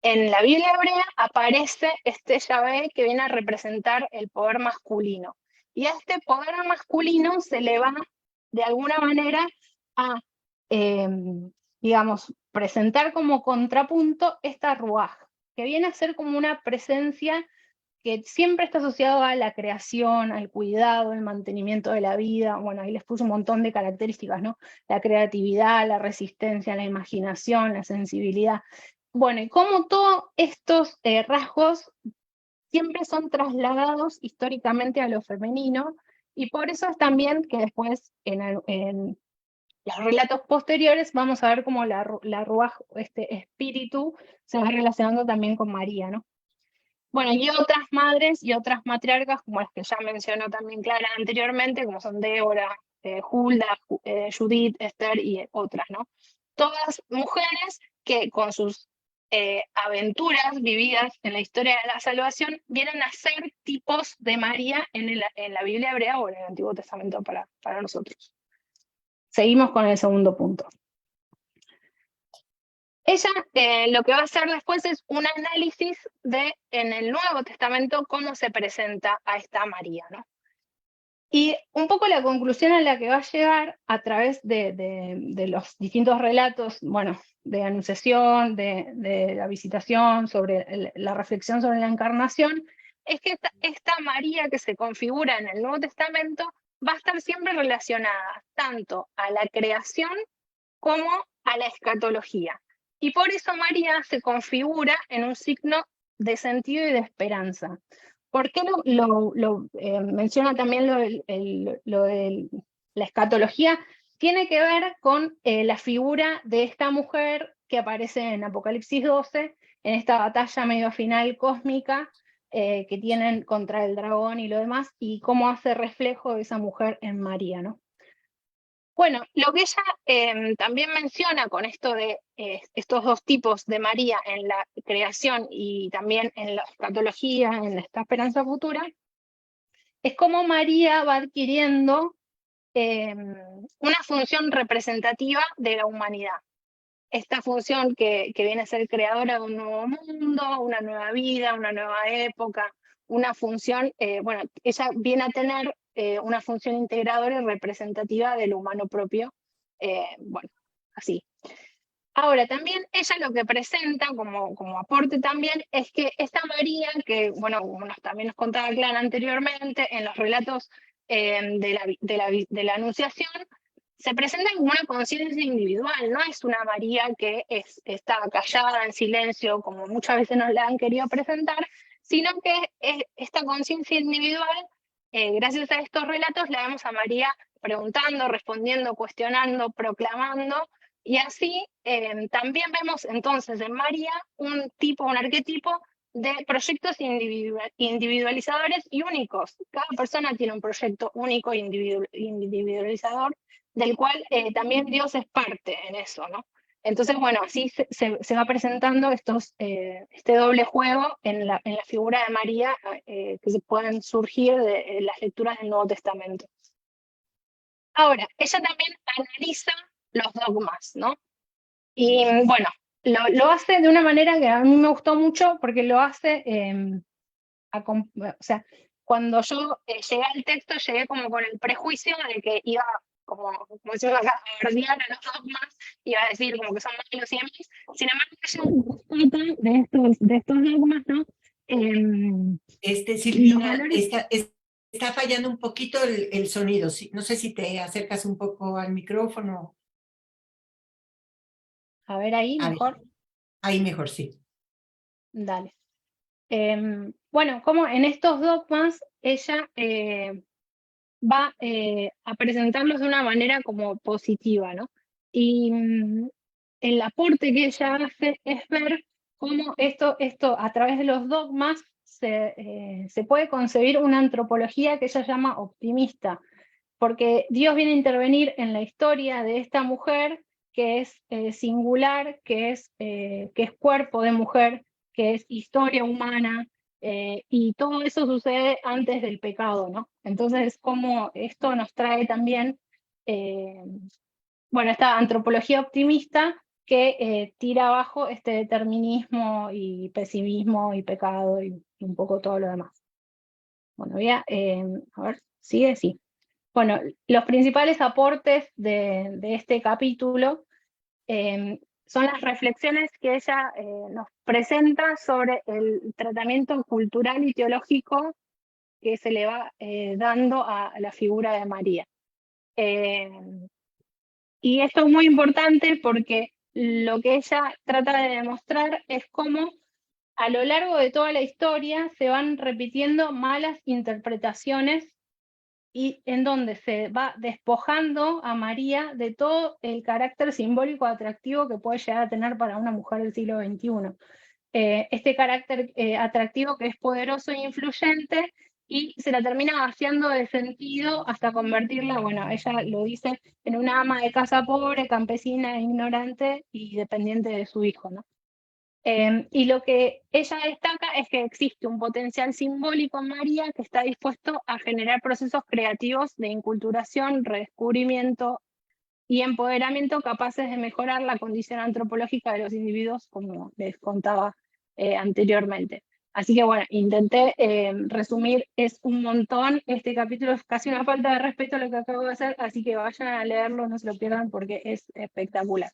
en la Biblia hebrea aparece este Yahvé que viene a representar el poder masculino. Y a este poder masculino se le va de alguna manera a, digamos, presentar como contrapunto esta Ruaj, que viene a ser como una presencia que siempre está asociado a la creación, al cuidado, el mantenimiento de la vida. Bueno, ahí les puse un montón de características, ¿no? La creatividad, la resistencia, la imaginación, la sensibilidad. Bueno, y cómo todos estos rasgos siempre son trasladados históricamente a lo femenino, y por eso es también que después en los relatos posteriores vamos a ver cómo la Ruaj, este espíritu, se va relacionando también con María, ¿no? Bueno, y otras madres y otras matriarcas, como las que ya mencionó también Clara anteriormente, como son Débora, Hulda, Judith, Esther y otras, ¿no? Todas mujeres que con sus aventuras vividas en la historia de la salvación vienen a ser tipos de María en la Biblia hebrea o en el Antiguo Testamento para nosotros. Seguimos con el segundo punto. Ella lo que va a hacer después es un análisis de, en el Nuevo Testamento, cómo se presenta a esta María, ¿no? Y un poco la conclusión a la que va a llegar a través de los distintos relatos, bueno, de anunciación, de la visitación, sobre la reflexión sobre la encarnación, es que esta María que se configura en el Nuevo Testamento va a estar siempre relacionada tanto a la creación como a la escatología. Y por eso María se configura en un signo de sentido y de esperanza. ¿Por qué menciona también lo de la escatología? Tiene que ver con la figura de esta mujer que aparece en Apocalipsis 12, en esta batalla medio final cósmica que tienen contra el dragón y lo demás, y cómo hace reflejo de esa mujer en María, ¿no? Bueno, lo que ella también menciona con esto de estos dos tipos de María en la creación y también en la escatología, en esta esperanza futura, es cómo María va adquiriendo una función representativa de la humanidad. Esta función que viene a ser creadora de un nuevo mundo, una nueva vida, una nueva época, una función, bueno, ella viene a tener una función integradora y representativa del humano propio, bueno, así. Ahora, también ella lo que presenta como aporte también es que esta María, que bueno, como también nos contaba Clara anteriormente, en los relatos de la Anunciación, se presenta como una conciencia individual, no es una María que está callada en silencio, como muchas veces nos la han querido presentar, sino que esta conciencia individual, gracias a estos relatos, la vemos a María preguntando, respondiendo, cuestionando, proclamando, y así también vemos entonces en María un arquetipo de proyectos individualizadores y únicos. Cada persona tiene un proyecto único e individualizador, del cual también Dios es parte en eso, ¿no? Entonces, bueno, así se va presentando este doble juego en la figura de María que se pueden surgir de las lecturas del Nuevo Testamento. Ahora, ella también analiza los dogmas, ¿no? Y bueno, lo hace de una manera que a mí me gustó mucho porque lo hace, o sea, cuando yo llegué al texto, llegué como con el prejuicio de que iba, como decimos acá, a bardear a los dogmas, iba a decir como que son malos y demás. Sin embargo, ella de estos dogmas, ¿no? Silvina, está fallando un poquito el sonido. No sé si te acercas un poco al micrófono. A ver ahí, mejor. Ahí mejor, sí. Dale. Bueno, como en estos dogmas ella va a presentarlos de una manera como positiva, ¿no? Y el aporte que ella hace es ver cómo esto a través de los dogmas se puede concebir una antropología que ella llama optimista, porque Dios viene a intervenir en la historia de esta mujer que es singular, que es cuerpo de mujer, que es historia humana, y todo eso sucede antes del pecado, ¿no? Entonces, como esto nos trae también, bueno, esta antropología optimista que tira abajo este determinismo y pesimismo y pecado y un poco todo lo demás. Bueno, voy a ver, sigue, sí. Bueno, los principales aportes de este capítulo son las reflexiones que ella nos presenta sobre el tratamiento cultural y teológico que se le va dando a la figura de María. Y esto es muy importante porque lo que ella trata de demostrar es cómo a lo largo de toda la historia se van repitiendo malas interpretaciones y en donde se va despojando a María de todo el carácter simbólico atractivo que puede llegar a tener para una mujer del siglo XXI. Este carácter atractivo que es poderoso e influyente y se la termina vaciando de sentido hasta convertirla, bueno, ella lo dice, en una ama de casa pobre, campesina, ignorante y dependiente de su hijo, ¿no? Y lo que ella destaca es que existe un potencial simbólico en María que está dispuesto a generar procesos creativos de inculturación, redescubrimiento, y empoderamiento capaces de mejorar la condición antropológica de los individuos, como les contaba anteriormente. Así que bueno, intenté resumir, es un montón, este capítulo es casi una falta de respeto a lo que acabo de hacer, así que vayan a leerlo, no se lo pierdan porque es espectacular.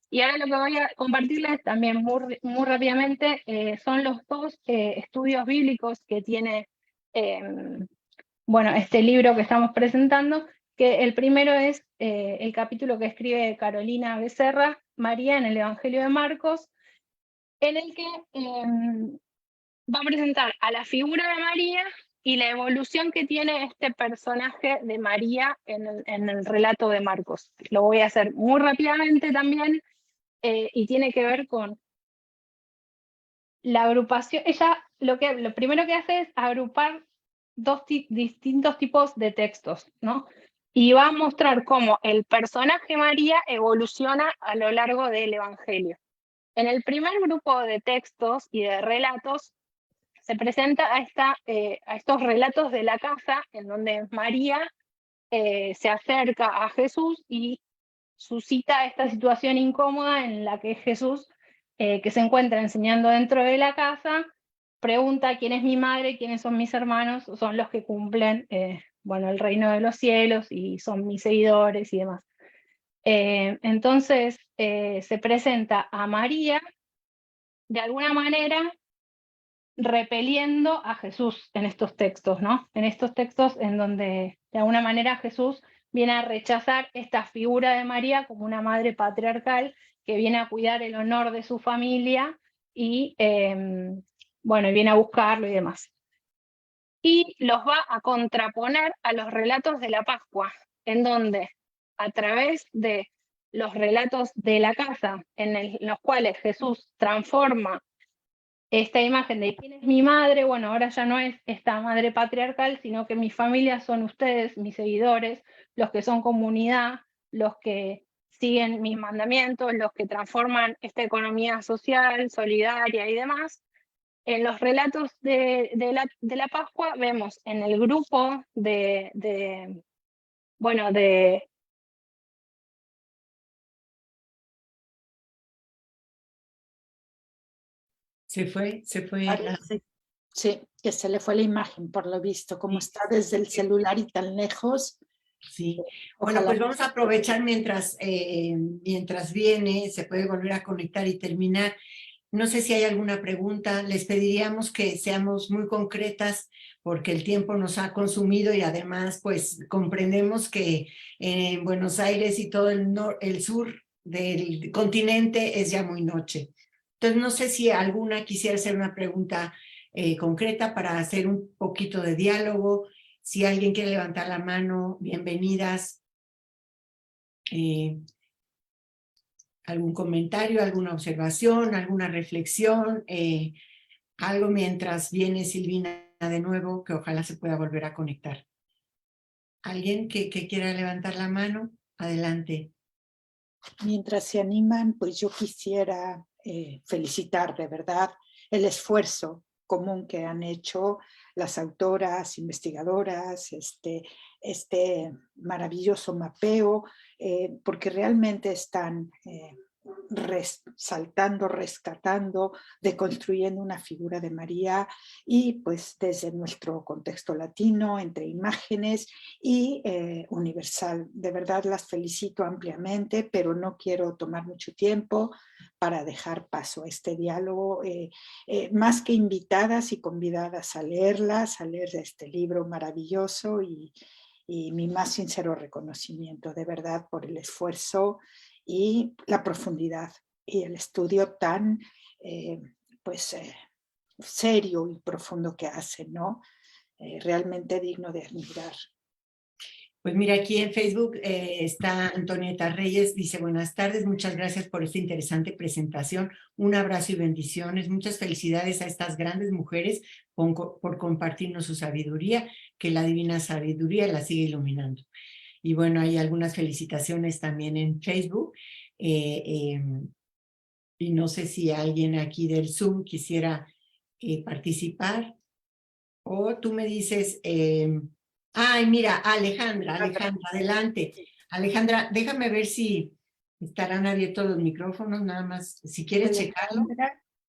Y ahora lo que voy a compartirles también muy rápidamente son los dos estudios bíblicos que tiene bueno, este libro que estamos presentando, que el primero es el capítulo que escribe Carolina Becerra, María en el Evangelio de Marcos, en el que va a presentar a la figura de María y la evolución que tiene este personaje de María en el relato de Marcos. Lo voy a hacer muy rápidamente también, y tiene que ver con la agrupación. Ella lo primero que hace es agrupar distintos tipos de textos, ¿no? Y va a mostrar cómo el personaje María evoluciona a lo largo del Evangelio. En el primer grupo de textos y de relatos se presenta a estos relatos de la casa, en donde María se acerca a Jesús y suscita esta situación incómoda en la que Jesús, que se encuentra enseñando dentro de la casa, pregunta quién es mi madre, quiénes son mis hermanos, son los que cumplen bueno, el reino de los cielos y son mis seguidores y demás. Entonces se presenta a María de alguna manera repeliendo a Jesús en estos textos, ¿no? En estos textos en donde de alguna manera Jesús viene a rechazar esta figura de María como una madre patriarcal que viene a cuidar el honor de su familia y bueno, viene a buscarlo y demás. Y los va a contraponer a los relatos de la Pascua, en donde a través de los relatos de la casa, en los cuales Jesús transforma esta imagen de quién es mi madre, bueno, ahora ya no es esta madre patriarcal, sino que mi familia son ustedes, mis seguidores, los que son comunidad, los que siguen mis mandamientos, los que transforman esta economía social, solidaria y demás. En los relatos de la Pascua vemos en el grupo bueno, de Se fue. Sí, que se le fue la imagen por lo visto, como Sí. está desde el celular y tan lejos. Sí, bueno, pues vamos a aprovechar mientras viene, se puede volver a conectar y terminar. No sé si hay alguna pregunta, les pediríamos que seamos muy concretas porque el tiempo nos ha consumido y además pues comprendemos que en Buenos Aires y todo el sur del continente es ya muy noche. Entonces no sé si alguna quisiera hacer una pregunta concreta para hacer un poquito de diálogo. Si alguien quiere levantar la mano, bienvenidas. ¿Algún comentario, alguna observación, alguna reflexión? Algo mientras viene Silvina de nuevo, que ojalá se pueda volver a conectar. ¿Alguien que quiera levantar la mano? Adelante. Mientras se animan, pues yo quisiera felicitar de verdad el esfuerzo común que han hecho las autoras, investigadoras, este maravilloso mapeo, porque realmente están resaltando, rescatando, deconstruyendo una figura de María y pues desde nuestro contexto latino, entre imágenes y universal. De verdad las felicito ampliamente, pero no quiero tomar mucho tiempo para dejar paso a este diálogo, más que invitadas y convidadas a leerlas, a leer este libro maravilloso y mi más sincero reconocimiento de verdad por el esfuerzo y la profundidad y el estudio tan serio y profundo que hacen, ¿no? Realmente digno de admirar. Pues mira, aquí en Facebook está Antonieta Reyes, dice buenas tardes, muchas gracias por esta interesante presentación, un abrazo y bendiciones, muchas felicidades a estas grandes mujeres por compartirnos su sabiduría, que la divina sabiduría la sigue iluminando. Y bueno, hay algunas felicitaciones también en Facebook, y no sé si alguien aquí del Zoom quisiera participar, o tú me dices... Ay, mira, Alejandra, adelante. Alejandra, déjame ver si estarán abiertos los micrófonos, nada más, si quieres checarlo.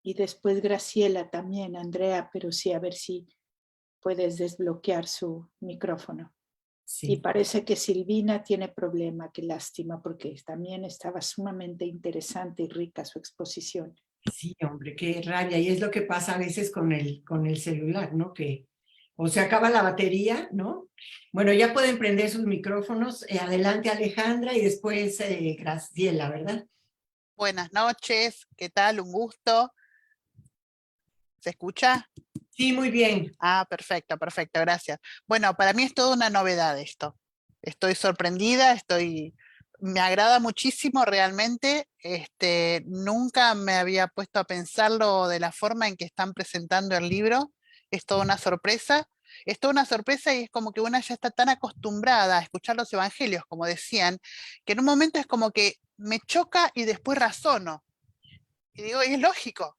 Y después Graciela también, Andrea, pero sí, a ver si puedes desbloquear su micrófono. Sí. Y parece que Silvina tiene problema, qué lástima, porque también estaba sumamente interesante y rica su exposición. Sí, hombre, qué rabia. Y es lo que pasa a veces con el celular, ¿no? Que o se acaba la batería, ¿no? Bueno, ya pueden prender sus micrófonos. Adelante, Alejandra, y después Graciela, ¿verdad? Buenas noches, ¿qué tal? Un gusto. ¿Se escucha? Sí, muy bien. Ah, perfecto, perfecto, gracias. Bueno, para mí es toda una novedad esto. Estoy sorprendida, me agrada muchísimo realmente. Nunca me había puesto a pensarlo de la forma en que están presentando el libro. Es toda una sorpresa. Es toda una sorpresa y es como que una ya está tan acostumbrada a escuchar los evangelios, como decían, que en un momento es como que me choca y después razono. Y digo, es lógico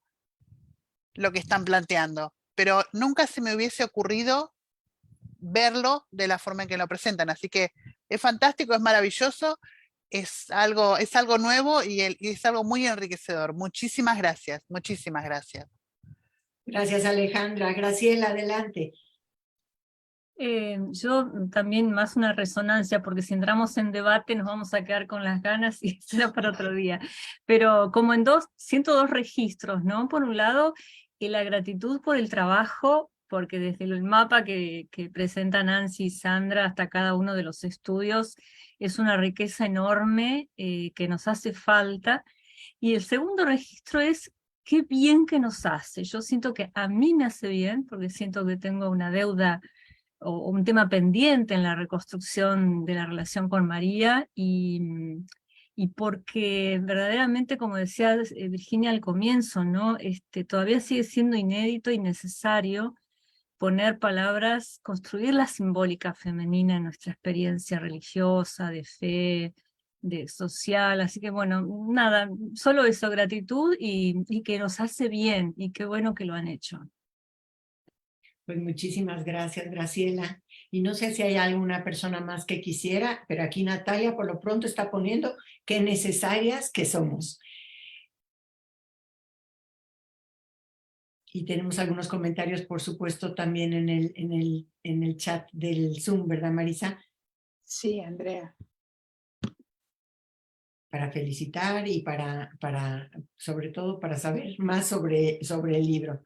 lo que están planteando, pero nunca se me hubiese ocurrido verlo de la forma en que lo presentan. Así que es fantástico, es maravilloso, es algo nuevo y es algo muy enriquecedor. Muchísimas gracias, muchísimas gracias. Gracias, Alejandra. Graciela, adelante. Yo también más una resonancia, porque si entramos en debate nos vamos a quedar con las ganas y será para otro día. Pero como siento dos registros, ¿no? Por un lado, la gratitud por el trabajo, porque desde el mapa que presenta Nancy y Sandra hasta cada uno de los estudios es una riqueza enorme que nos hace falta. Y el segundo registro es qué bien que nos hace. Yo siento que a mí me hace bien, porque siento que tengo una deuda o un tema pendiente en la reconstrucción de la relación con María, y porque verdaderamente, como decía Virginia al comienzo, ¿no? Todavía sigue siendo inédito y necesario poner palabras, construir la simbólica femenina en nuestra experiencia religiosa, de fe, de social. Así que bueno, nada, solo eso, gratitud y que nos hace bien, y qué bueno que lo han hecho. Pues muchísimas gracias, Graciela. Y no sé si hay alguna persona más que quisiera, pero aquí Natalia por lo pronto está poniendo qué necesarias que somos. Y tenemos algunos comentarios, por supuesto, también en el chat del Zoom, ¿verdad, Marisa? Sí, Andrea. Para felicitar y sobre todo para saber más sobre el libro.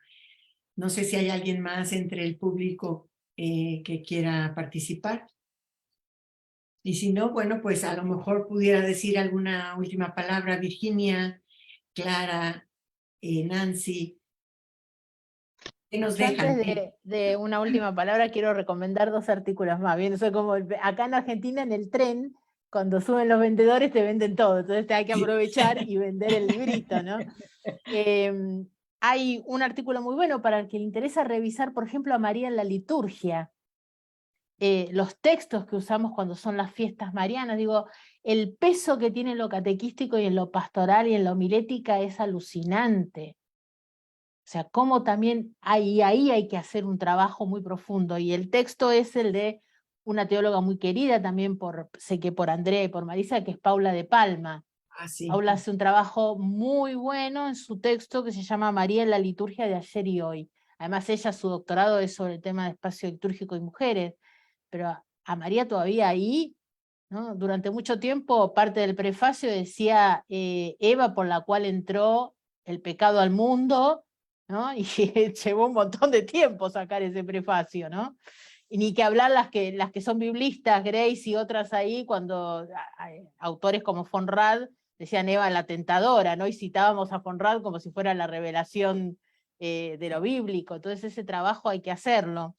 No sé si hay alguien más entre el público que quiera participar. Y si no, bueno, pues a lo mejor pudiera decir alguna última palabra Virginia, Clara, Nancy. ¿Qué nos dejan? Antes de una última palabra, quiero recomendar 2 artículos más. Bien, eso como acá en Argentina, en el tren, cuando suben los vendedores, te venden todo. Entonces hay que aprovechar y vender el librito, ¿no? Hay un artículo muy bueno para el que le interesa revisar, por ejemplo, a María en la liturgia. Los textos que usamos cuando son las fiestas marianas, digo, el peso que tiene en lo catequístico y en lo pastoral y en la homilética es alucinante. O sea, cómo también ahí hay que hacer un trabajo muy profundo. Y el texto es el de una teóloga muy querida también sé que por Andrea y por Marisa, que es Paula de Palma. Ah, sí. Paula hace un trabajo muy bueno en su texto que se llama María en la liturgia de ayer y hoy. Además, su doctorado es sobre el tema de espacio litúrgico y mujeres. Pero a María todavía ahí, ¿no? Durante mucho tiempo, parte del prefacio decía Eva por la cual entró el pecado al mundo, ¿no? Y llevó un montón de tiempo sacar ese prefacio, ¿no? Y ni que hablar las que son biblistas, Grace y otras ahí, cuando autores como Fonrad decían Eva la tentadora, ¿no? Y citábamos a Fonrad como si fuera la revelación de lo bíblico. Entonces ese trabajo hay que hacerlo.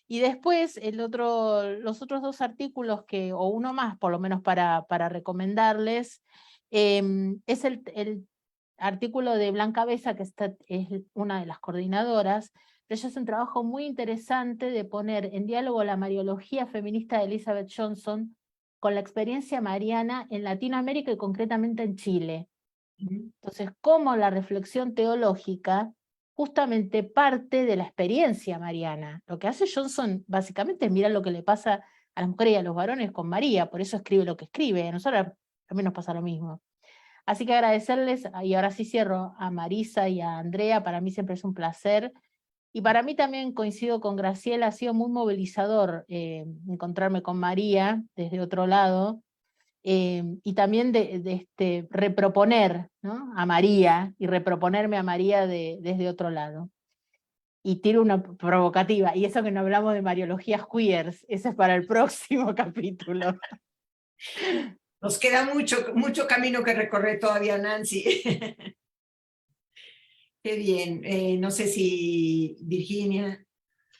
Y después los otros 2 artículos o uno más por lo menos para recomendarles, es el artículo de Blanca Besa, que es una de las coordinadoras, pero ella hace un trabajo muy interesante de poner en diálogo la mariología feminista de Elizabeth Johnson con la experiencia mariana en Latinoamérica y concretamente en Chile. Entonces, cómo la reflexión teológica justamente parte de la experiencia mariana. Lo que hace Johnson básicamente es mirar lo que le pasa a las mujeres y a los varones con María, por eso escribe lo que escribe, a nosotros también nos pasa lo mismo. Así que agradecerles, y ahora sí cierro, a Marisa y a Andrea, para mí siempre es un placer, y para mí también coincido con Graciela, ha sido muy movilizador encontrarme con María desde otro lado, y también de reproponer, ¿no?, a María, y reproponerme a María desde otro lado. Y tiro una provocativa, y eso que no hablamos de mariologías queers, eso es para el próximo capítulo. Nos queda mucho camino que recorrer todavía, Nancy. Qué bien. No sé si Virginia,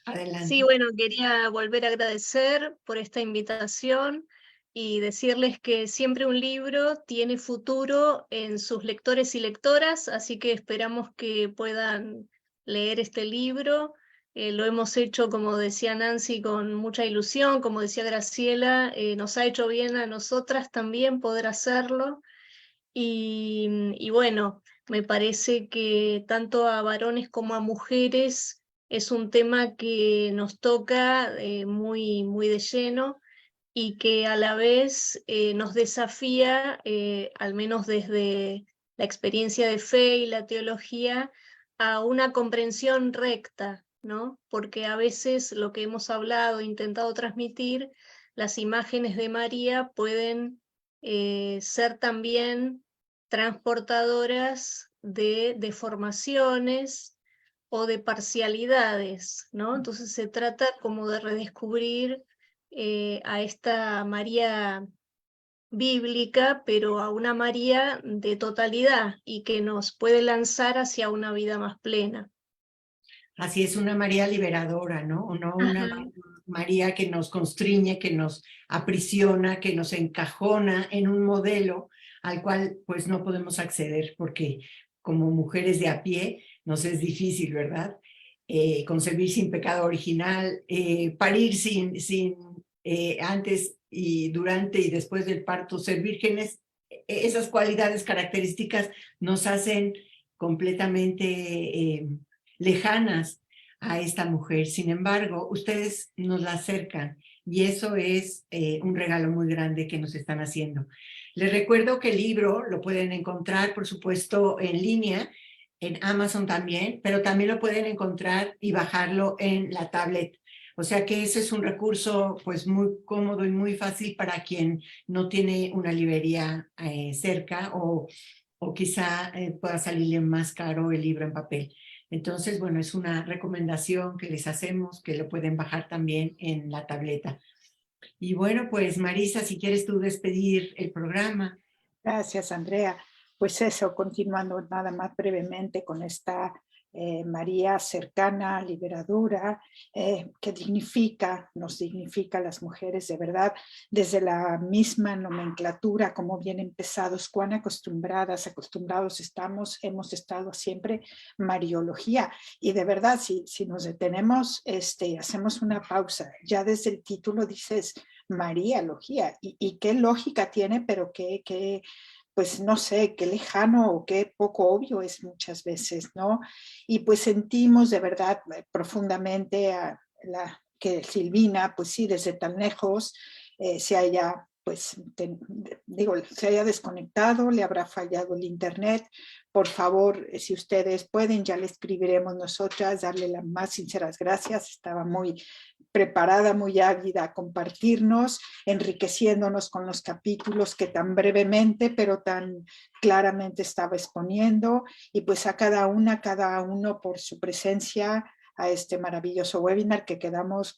adelante. Sí, bueno, quería volver a agradecer por esta invitación y decirles que siempre un libro tiene futuro en sus lectores y lectoras, así que esperamos que puedan leer este libro. Lo hemos hecho, como decía Nancy, con mucha ilusión, como decía Graciela, nos ha hecho bien a nosotras también poder hacerlo. Y bueno, me parece que tanto a varones como a mujeres es un tema que nos toca muy de lleno y que a la vez nos desafía, al menos desde la experiencia de fe y la teología, a una comprensión recta, ¿no? Porque a veces lo que hemos hablado, intentado transmitir, las imágenes de María pueden ser también transportadoras de deformaciones o de parcialidades, ¿no? Entonces se trata como de redescubrir a esta María bíblica, pero a una María de totalidad y que nos puede lanzar hacia una vida más plena. Así es, una María liberadora, ¿no? No una María que nos constriñe, que nos aprisiona, que nos encajona en un modelo al cual pues no podemos acceder porque como mujeres de a pie nos es difícil, ¿verdad? Concebir sin pecado original, parir sin antes y durante y después del parto, ser vírgenes, esas cualidades características nos hacen completamente lejanas a esta mujer. Sin embargo, ustedes nos la acercan y eso es un regalo muy grande que nos están haciendo. Les recuerdo que el libro lo pueden encontrar, por supuesto, en línea, en Amazon también, pero también lo pueden encontrar y bajarlo en la tablet. O sea que ese es un recurso pues muy cómodo y muy fácil para quien no tiene una librería cerca o quizá pueda salirle más caro el libro en papel. Entonces, bueno, es una recomendación que les hacemos, que lo pueden bajar también en la tableta. Y bueno, pues Marisa, si quieres tú despedir el programa. Gracias, Andrea. Pues eso, continuando nada más brevemente con esta María cercana, liberadora, que nos dignifica a las mujeres de verdad, desde la misma nomenclatura, como bien empezados, cuán acostumbrados hemos estado siempre mariología. Y de verdad, si nos detenemos, hacemos una pausa, ya desde el título dices Mariología, y qué lógica tiene, pero qué pues no sé, qué lejano o qué poco obvio es muchas veces, ¿no? Y pues sentimos de verdad profundamente que Silvina, pues sí, desde tan lejos se haya, pues, se haya desconectado, le habrá fallado el internet. Por favor, si ustedes pueden, ya le escribiremos nosotras, darle las más sinceras gracias. Estaba muy preparada, muy ávida a compartirnos, enriqueciéndonos con los capítulos que tan brevemente, pero tan claramente estaba exponiendo, y pues a cada uno por su presencia a este maravilloso webinar que quedamos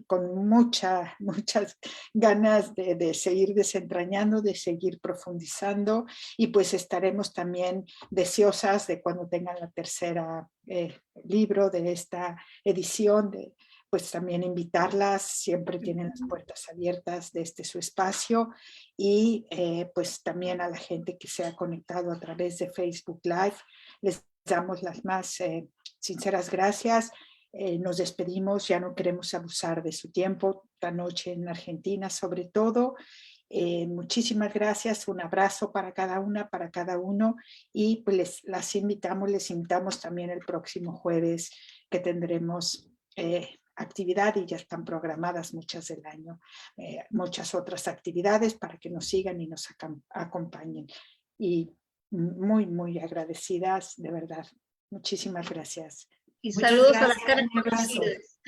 con muchas ganas de seguir desentrañando, de seguir profundizando, y pues estaremos también deseosas de cuando tengan la tercera libro de esta edición, pues también invitarlas, siempre tienen las puertas abiertas de su espacio, y pues también a la gente que se ha conectado a través de Facebook Live, les damos las más sinceras gracias. Nos despedimos, ya no queremos abusar de su tiempo, esta noche en Argentina sobre todo. Muchísimas gracias, un abrazo para cada una, para cada uno, y pues les invitamos también el próximo jueves que tendremos actividad y ya están programadas muchas del año, muchas otras actividades para que nos sigan y nos acompañen. Y muy, muy agradecidas, de verdad. Muchísimas gracias. Y Muchas saludos gracias, a las caras un abrazo. conocidas.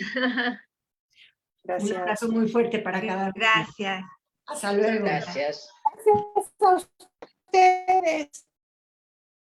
Gracias. Un abrazo muy fuerte para cada uno. Gracias. Hasta luego. Gracias. Gracias a ustedes.